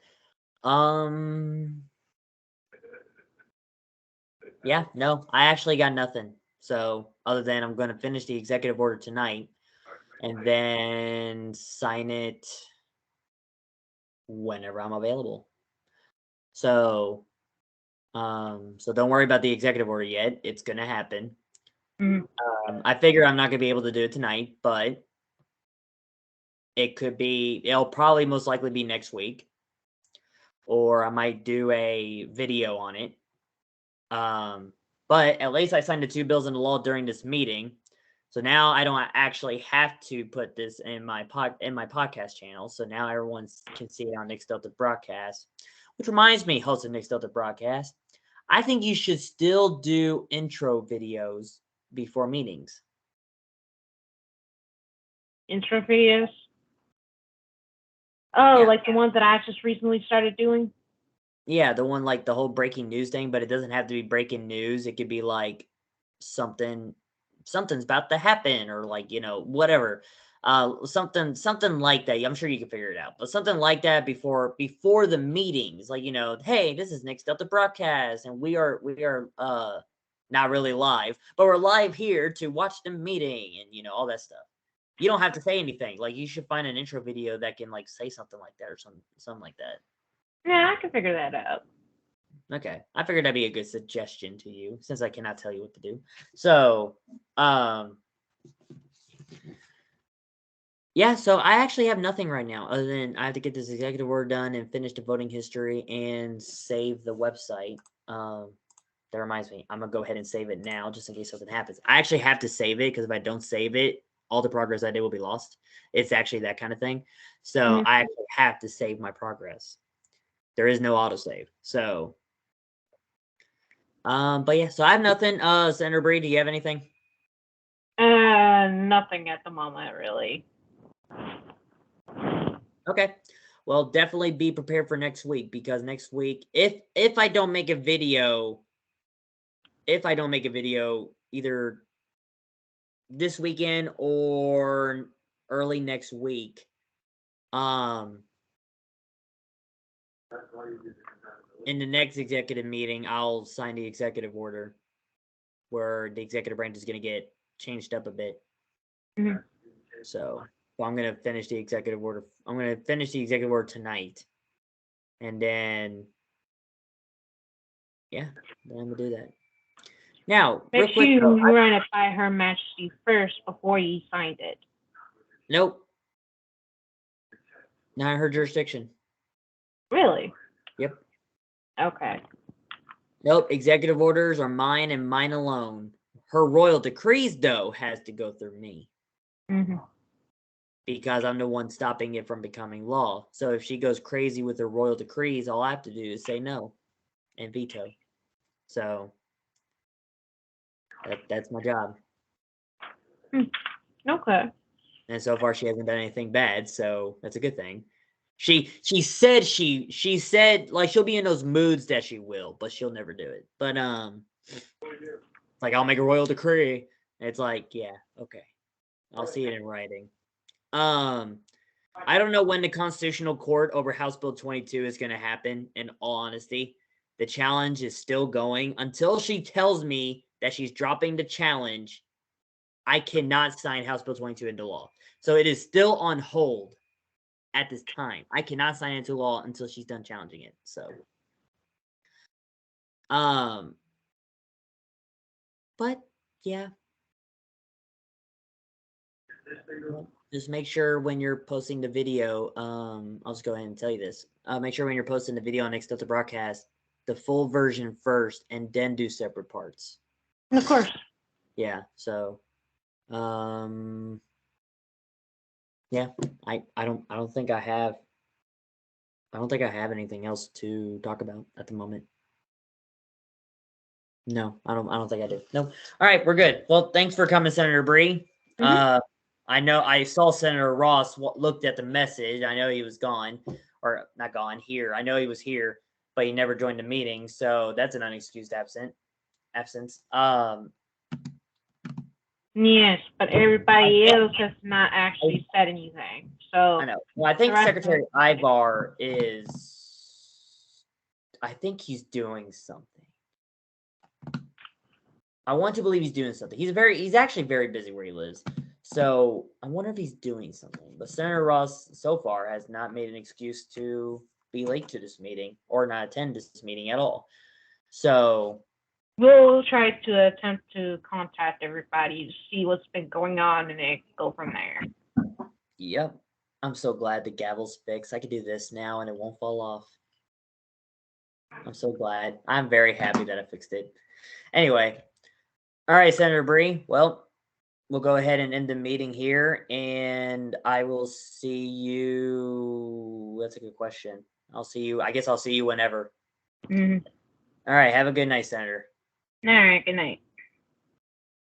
Yeah, no, I actually got nothing. So other than I'm going to finish the executive order tonight and then sign it whenever I'm available. So, so don't worry about the executive order yet. It's going to happen. I figure I'm not going to be able to do it tonight, but it'll probably most likely be next week, or I might do a video on it. But at least I signed the 2 bills into law during this meeting. So now I don't actually have to put this in my podcast channel. So now everyone can see it on Nick Delta Broadcast. Which reminds me, host of Nick Delta Broadcast, I think you should still do intro videos before meetings. Intro videos? Oh, Yeah. like the ones that I just recently started doing? Yeah, the one like the whole breaking news thing, but it doesn't have to be breaking news. It could be like something something's about to happen, or like, whatever. Something like that. I'm sure you can figure it out, but something like that before the meetings, like, hey, this is Next Up the Broadcast, and we are not really live, but we're live here to watch the meeting, and all that stuff. You don't have to say anything. Like, you should find an intro video that can like say something like that, or something like that. Yeah, I can figure that out. Okay, I figured that'd be a good suggestion to you, since I cannot tell you what to do. So, yeah, so I actually have nothing right now, other than I have to get this executive order done and finish the voting history and save the website. That reminds me, I'm gonna go ahead and save it now, just in case something happens. I actually have to save it, because if I don't save it, all the progress I did will be lost. It's actually that kind of thing. So I actually have to save my progress. There is no autosave. So, but yeah, so I have nothing. Senator Bree, do you have anything? Nothing at the moment, really. Okay. Well, definitely be prepared for next week, because next week, if I don't make a video, either this weekend or early next week, in the next executive meeting, I'll sign the executive order where the executive branch is going to get changed up a bit. So I'm going to finish the executive order. I'm going to finish the executive order tonight. And then, yeah, then I'm going to do that. Now, Make real quick, sure you run it by Her Majesty first before you signed it. Nope. Not in her jurisdiction. Really? Yep. Okay. Nope. Executive orders are mine and mine alone. Her royal decrees, though, has to go through me. Because I'm the one stopping it from becoming law. So if she goes crazy with her royal decrees, all I have to do is say no and veto. So that's my job. Okay. And so far she hasn't done anything bad, so that's a good thing. She said she said, like, she'll be in those moods that she will, but she'll never do it. But like, I'll make a royal decree. It's like, yeah, okay. I'll see it in writing. I don't know when the Constitutional Court over House Bill 22 is going to happen, in all honesty. The challenge is still going. Until she tells me that she's dropping the challenge, I cannot sign House Bill 22 into law. So it is still on hold at this time. I cannot sign it into law until she's done challenging it. So, but yeah. Just make sure when you're posting the video, I'll just go ahead and tell you this. Make sure when you're posting the video on Next Up the Broadcast, the full version first, and then do separate parts. Of course. Yeah. So, yeah, I don't think I have anything else to talk about at the moment. No, I don't think I do. No. All right, we're good. Well, thanks for coming, Senator Bree. I know I saw Senator Ross looked at the message. I know he was gone, or not gone, here. I know he was here, but he never joined the meeting, so that's an unexcused absence. Yes, but everybody else has not actually said anything. So I know. Well, I think Secretary Ivar I think he's doing something. I want to believe he's doing something. He's actually very busy where he lives. So I wonder if he's doing something. But Senator Ross so far has not made an excuse to be late to this meeting or not attend this meeting at all. So we'll try to attempt to contact everybody to see what's been going on and then go from there. Yep. I'm so glad the gavel's fixed. I can do this now and it won't fall off. I'm so glad. I'm very happy that I fixed it. Anyway. All right, Senator Bree. Well, we'll go ahead and end the meeting here, and I will see you. That's a good question. I'll see you. I guess I'll see you whenever. All right. Have a good night, Senator. All right. Good night.